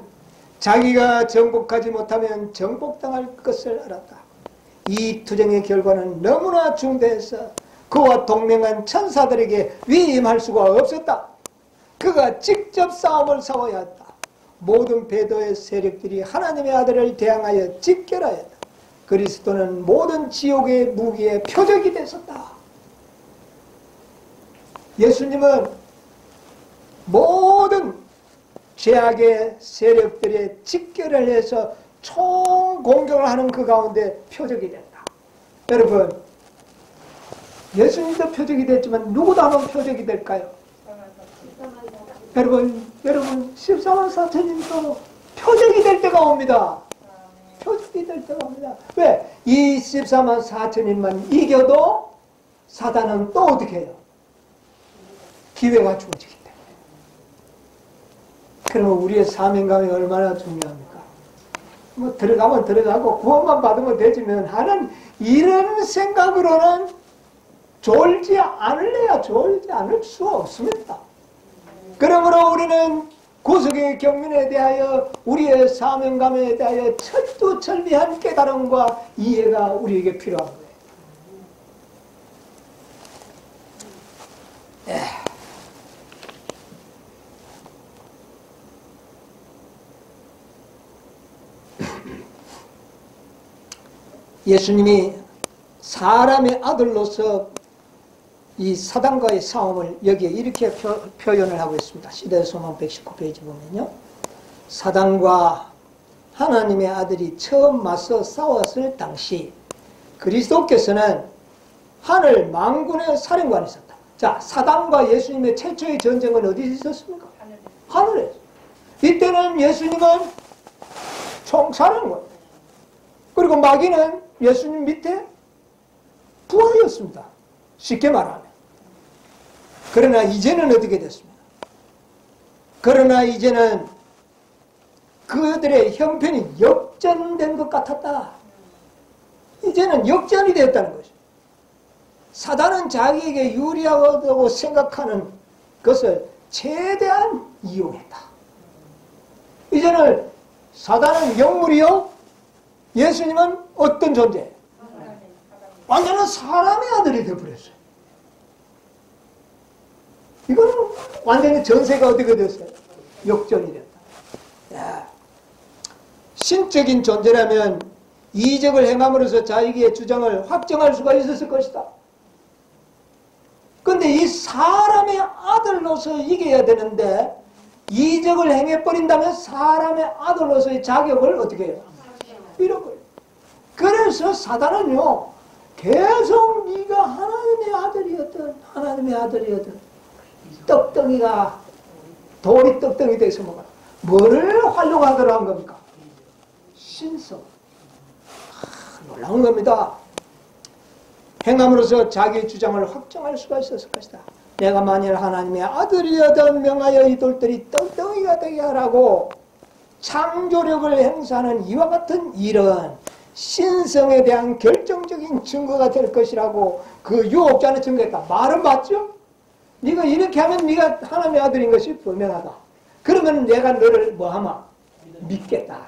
자기가 정복하지 못하면 정복당할 것을 알았다. 이 투쟁의 결과는 너무나 중대해서 그와 동맹한 천사들에게 위임할 수가 없었다. 그가 직접 싸움을 싸워야 했다. 모든 베드로의 세력들이 하나님의 아들을 대항하여 집결하였다. 그리스도는 모든 지옥의 무기의 표적이 됐었다. 예수님은 모든 죄악의 세력들의 집결을 해서 총공격을 하는 그 가운데 표적이 된다. 여러분, 예수님도 표적이 됐지만 누구도 한번 표적이 될까요? 여러분 14만 4천님도 표적이 될 때가 옵니다. 표적이 될 때가 옵니다. 왜? 이 14만 4천님만 이겨도 사단은 또 어떻게 해요? 기회가 주어지기 때문에. 그러면 우리의 사명감이 얼마나 중요합니까? 뭐 들어가면 들어가고 구원만 받으면 되지만 하는 이런 생각으로는 졸지 않을래야 졸지 않을 수 없습니다. 그러므로 우리는 구속의 경륜에 대하여 우리의 사명감에 대하여 철두철미한 깨달음과 이해가 우리에게 필요한 거예요. 예수님이 사람의 아들로서 이 사단과의 싸움을 여기에 이렇게 표현을 하고 있습니다. 시대소망 119페이지 보면요. 사단과 하나님의 아들이 처음 맞서 싸웠을 당시 그리스도께서는 하늘 만군의 사령관이셨다. 자, 사단과 예수님의 최초의 전쟁은 어디서 있었습니까? 하늘에. 이때는 예수님은 총사령관, 그리고 마귀는 예수님 밑에 부하였습니다. 쉽게 말하면. 그러나 이제는 어떻게 됐습니까? 그러나 이제는 그들의 형편이 역전된 것 같았다. 이제는 역전이 되었다는 것이죠. 사단은 자기에게 유리하다고 생각하는 것을 최대한 이용했다. 이제는 사단은 영물이요, 예수님은 어떤 존재? 완전한 사람의 아들이 되어버렸어요. 이거는 완전히 전세가 어떻게 됐어요? 역전이 됐다. 야, 신적인 존재라면 이적을 행함으로써 자기의 주장을 확정할 수가 있었을 것이다. 그런데 이 사람의 아들로서 이겨야 되는데 이적을 행해버린다면 사람의 아들로서의 자격을 어떻게 해요? 잃어버려요. 그래서 사단은요, 계속 네가 하나님의 아들이었던 떡덩이가 돌이 떡덩이 돼서 뭐를 활용하도록 한 겁니까? 신성. 놀라운 겁니다. 행함으로써 자기의 주장을 확정할 수가 있었을 것이다. 내가 만일 하나님의 아들이었던 명하여 이 돌들이 떡덩이가 되게 하라고 창조력을 행사하는 이와 같은 일은 신성에 대한 결정적인 증거가 될 것이라고 그 유혹자는 증거했다. 말은 맞죠? 네가 이렇게 하면 네가 하나님의 아들인 것이 분명하다. 그러면 내가 너를 뭐하마? 믿겠다.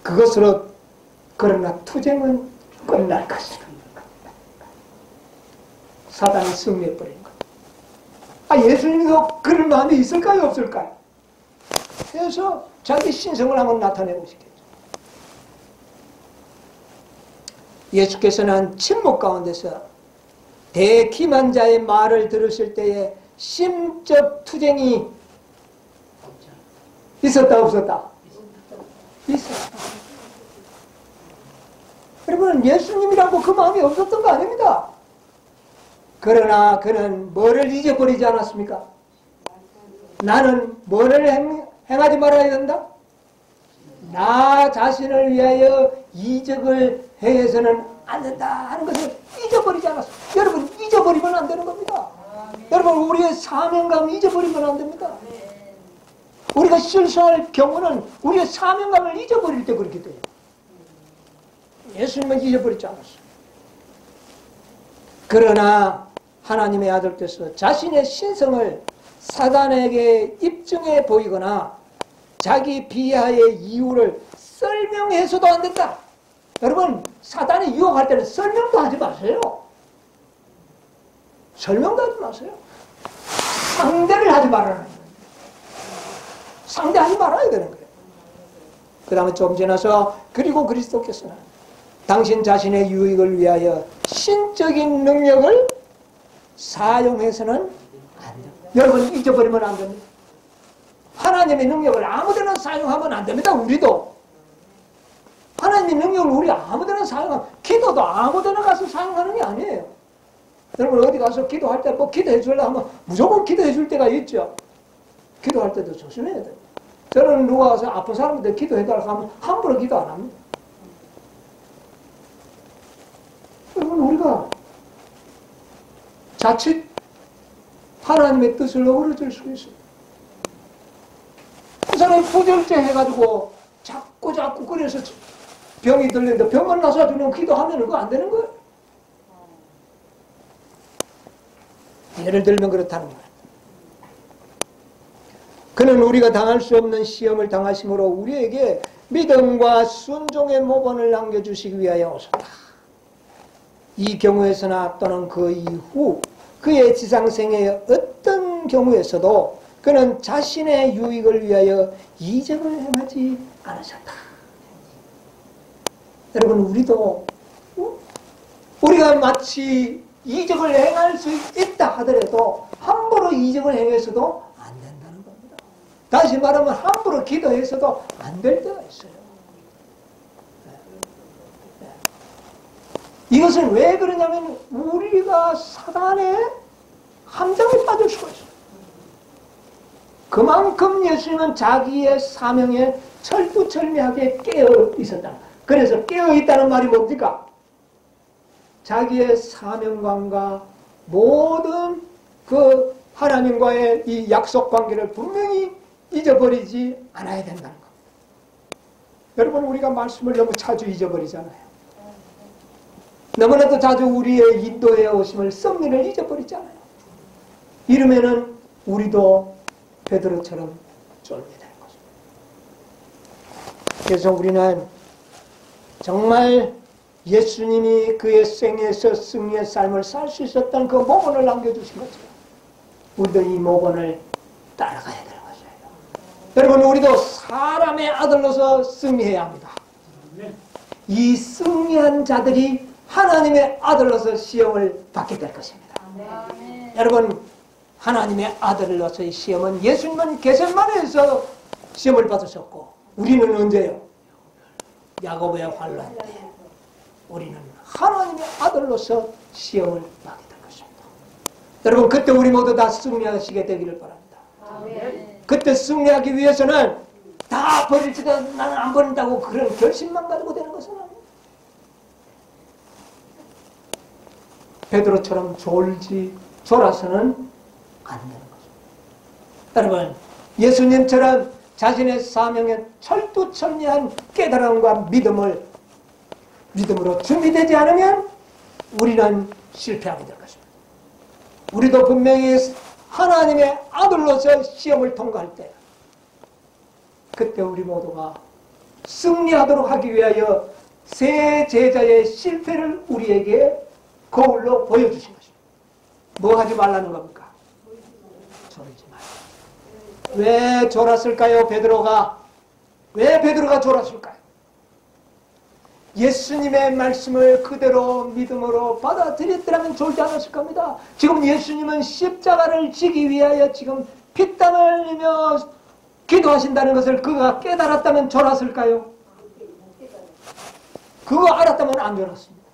그것으로 그러나 투쟁은 끝날 것이다. 사단이 승리해버린 것. 예수님도 그런 마음이 있을까요? 없을까요? 그래서 자기 신성을 한번 나타내고 싶겠죠. 예수께서는 침묵 가운데서 대기만자의 말을 들으실 때에 심적 투쟁이 있었다 없었다? 있었다. 여러분, 예수님이라고 그 마음이 없었던 거 아닙니다. 그러나 그는 뭐를 잊어버리지 않았습니까? 나는 뭐를 행하지 말아야 된다? 나 자신을 위하여 이적을 행해서는 안 된다 하는 것을 잊어버리지 않았습니다. 여러분, 잊어버리면 안 되는 겁니다. 여러분, 우리의 사명감 잊어버리면 안 됩니다. 우리가 실수할 경우는 우리의 사명감을 잊어버릴 때 그렇게 돼요. 예수님은 잊어버리지 않았어요. 그러나 하나님의 아들께서 자신의 신성을 사단에게 입증해 보이거나 자기 비하의 이유를 설명해서도 안 된다. 여러분, 사단이 유혹할 때는 설명도 하지 마세요. 설명도 하지 마세요. 상대를 하지 말아야 돼요. 상대하지 말아야 되는 거예요. 그 다음에 좀 지나서 그리고 그리스도께서는 당신 자신의 유익을 위하여 신적인 능력을 사용해서는 안 됩니다. 여러분, 잊어버리면 안 됩니다. 하나님의 능력을 아무데나 사용하면 안 됩니다. 우리도 하나님의 능력을 우리 아무데나 사용하면, 기도도 아무데나 가서 사용하는 게 아니에요. 여러분, 어디 가서 기도할 때 꼭 기도해 주려고 하면 무조건 기도해 줄 때가 있죠. 기도할 때도 조심해야 돼요. 저는 누가 와서 아픈 사람한테 기도해달라고 하면 함부로 기도 안 합니다. 여러분, 우리가 자칫 하나님의 뜻을 어그러질 수 있어요. 그 사람이 부절제 해가지고 자꾸 그래서 병이 들리는데 병만 나서 주는 기도하면 그거 안 되는 거예요. 예를 들면 그렇다는 거예요. 그는 우리가 당할 수 없는 시험을 당하심으로 우리에게 믿음과 순종의 모본을 남겨주시기 위하여 오셨다. 이 경우에서나 또는 그 이후 그의 지상생의 어떤 경우에서도 그는 자신의 유익을 위하여 이적을 행하지 않으셨다. 여러분, 우리도 우리가 마치 이적을 행할 수 있다 하더라도 함부로 이적을 행해서도 안 된다는 겁니다. 다시 말하면 함부로 기도해서도 안 될 때가 있어요. 이것은 왜 그러냐면 우리가 사단의 함정에 빠질 수가 있어요. 그만큼 예수님은 자기의 사명에 철두철미하게 깨어 있었다. 그래서 깨어 있다는 말이 뭡니까? 자기의 사명관과 모든 그 하나님과의 이 약속 관계를 분명히 잊어버리지 않아야 된다는 겁니다. 여러분, 우리가 말씀을 너무 자주 잊어버리잖아요. 너무나도 자주 우리의 인도에 오심을, 섭리를 잊어버리잖아요. 이러면은 우리도 베드로처럼 쫄게 되는 것입니다. 그래서 우리는 정말 예수님이 그의 생에서 승리의 삶을 살 수 있었던 그 모본을 남겨주신 것처럼 우리도 이 모본을 따라가야 되는 것이에요. 여러분, 우리도 사람의 아들로서 승리해야 합니다. 이 승리한 자들이 하나님의 아들로서 시험을 받게 될 것입니다. 여러분, 하나님의 아들로서의 시험은 예수님은 겟세마네에서 시험을 받으셨고 우리는 언제요? 야고보의 환난 때 우리는 하나님의 아들로서 시험을 받게 될 것입니다. 여러분, 그때 우리 모두 다 승리하시게 되기를 바랍니다. 그때 승리하기 위해서는 다 버릴지도 나는 안 버린다고 그런 결심만 가지고 되는 것은 아닙니다. 베드로처럼 졸아서는 안 되는 것입니다. 여러분, 예수님처럼 자신의 사명에 철두철미한 깨달음과 믿음으로 준비되지 않으면 우리는 실패하게 될 것입니다. 우리도 분명히 하나님의 아들로서 시험을 통과할 때 그때 우리 모두가 승리하도록 하기 위하여 새 제자의 실패를 우리에게 거울로 보여주신 것입니다. 뭐 하지 말라는 겁니까? 졸지 말고. 왜 졸았을까요? 왜 베드로가 졸았을까요? 예수님의 말씀을 그대로 믿음으로 받아들였더라면 졸지 않았을 겁니다. 지금 예수님은 십자가를 지기 위하여 지금 피땀을 흘리며 기도하신다는 것을 그가 깨달았다면 졸았을까요? 그거 알았다면 안 졸았습니다.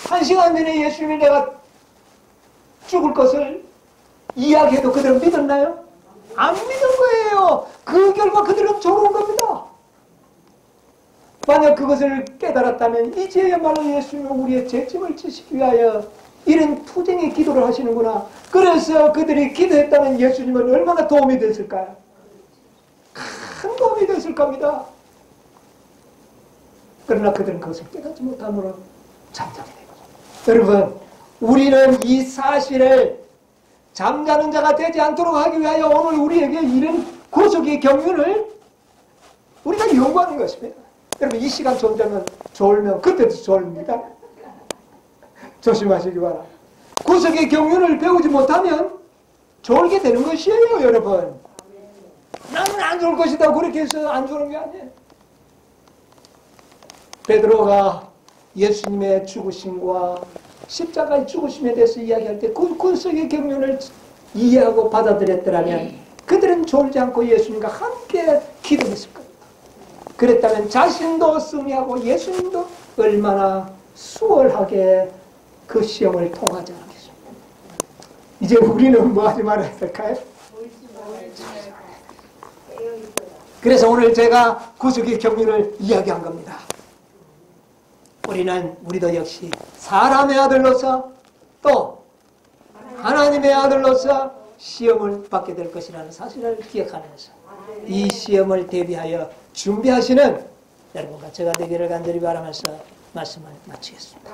1시간 전에 예수님이 내가 죽을 것을 이야기해도 그대로 믿었나요? 안 믿은 거예요. 그 결과 그대로 졸은 겁니다. 만약 그것을 깨달았다면 이제야말로 예수님은 우리의 죄짐을 지시기 위하여 이런 투쟁의 기도를 하시는구나. 그래서 그들이 기도했다면 예수님은 얼마나 도움이 됐을까요? 큰 도움이 됐을 겁니다. 그러나 그들은 그것을 깨닫지 못함으로 잠자게 된 거죠. 여러분, 우리는 이 사실을 잠자는 자가 되지 않도록 하기 위하여 오늘 우리에게 이런 구속의 경륜을 우리가 연구하는 것입니다. 여러분, 이 시간 졸면 그때도 졸립니다. 조심하시기 바랍니다. 구속의 경륜을 배우지 못하면 졸게 되는 것이에요, 여러분. 나는 안 졸 것이다 그렇게 해서 안 졸은 게 아니에요. 베드로가 예수님의 죽으심과 십자가의 죽으심에 대해서 이야기할 때 그 구속의 경륜을 이해하고 받아들였더라면 그들은 졸지 않고 예수님과 함께 기도했을 겁니다. 그랬다면 자신도 승리하고 예수님도 얼마나 수월하게 그 시험을 통하지 않겠습니까? 이제 우리는 뭐 하지 말아야 될까요? 그래서 오늘 제가 구속의 경륜을 이야기한 겁니다. 우리도 역시 사람의 아들로서 또 하나님의 아들로서 시험을 받게 될 것이라는 사실을 기억하면서 이 시험을 대비하여 준비하시는 여러분과 제가 되기를 간절히 바라면서 말씀을 마치겠습니다.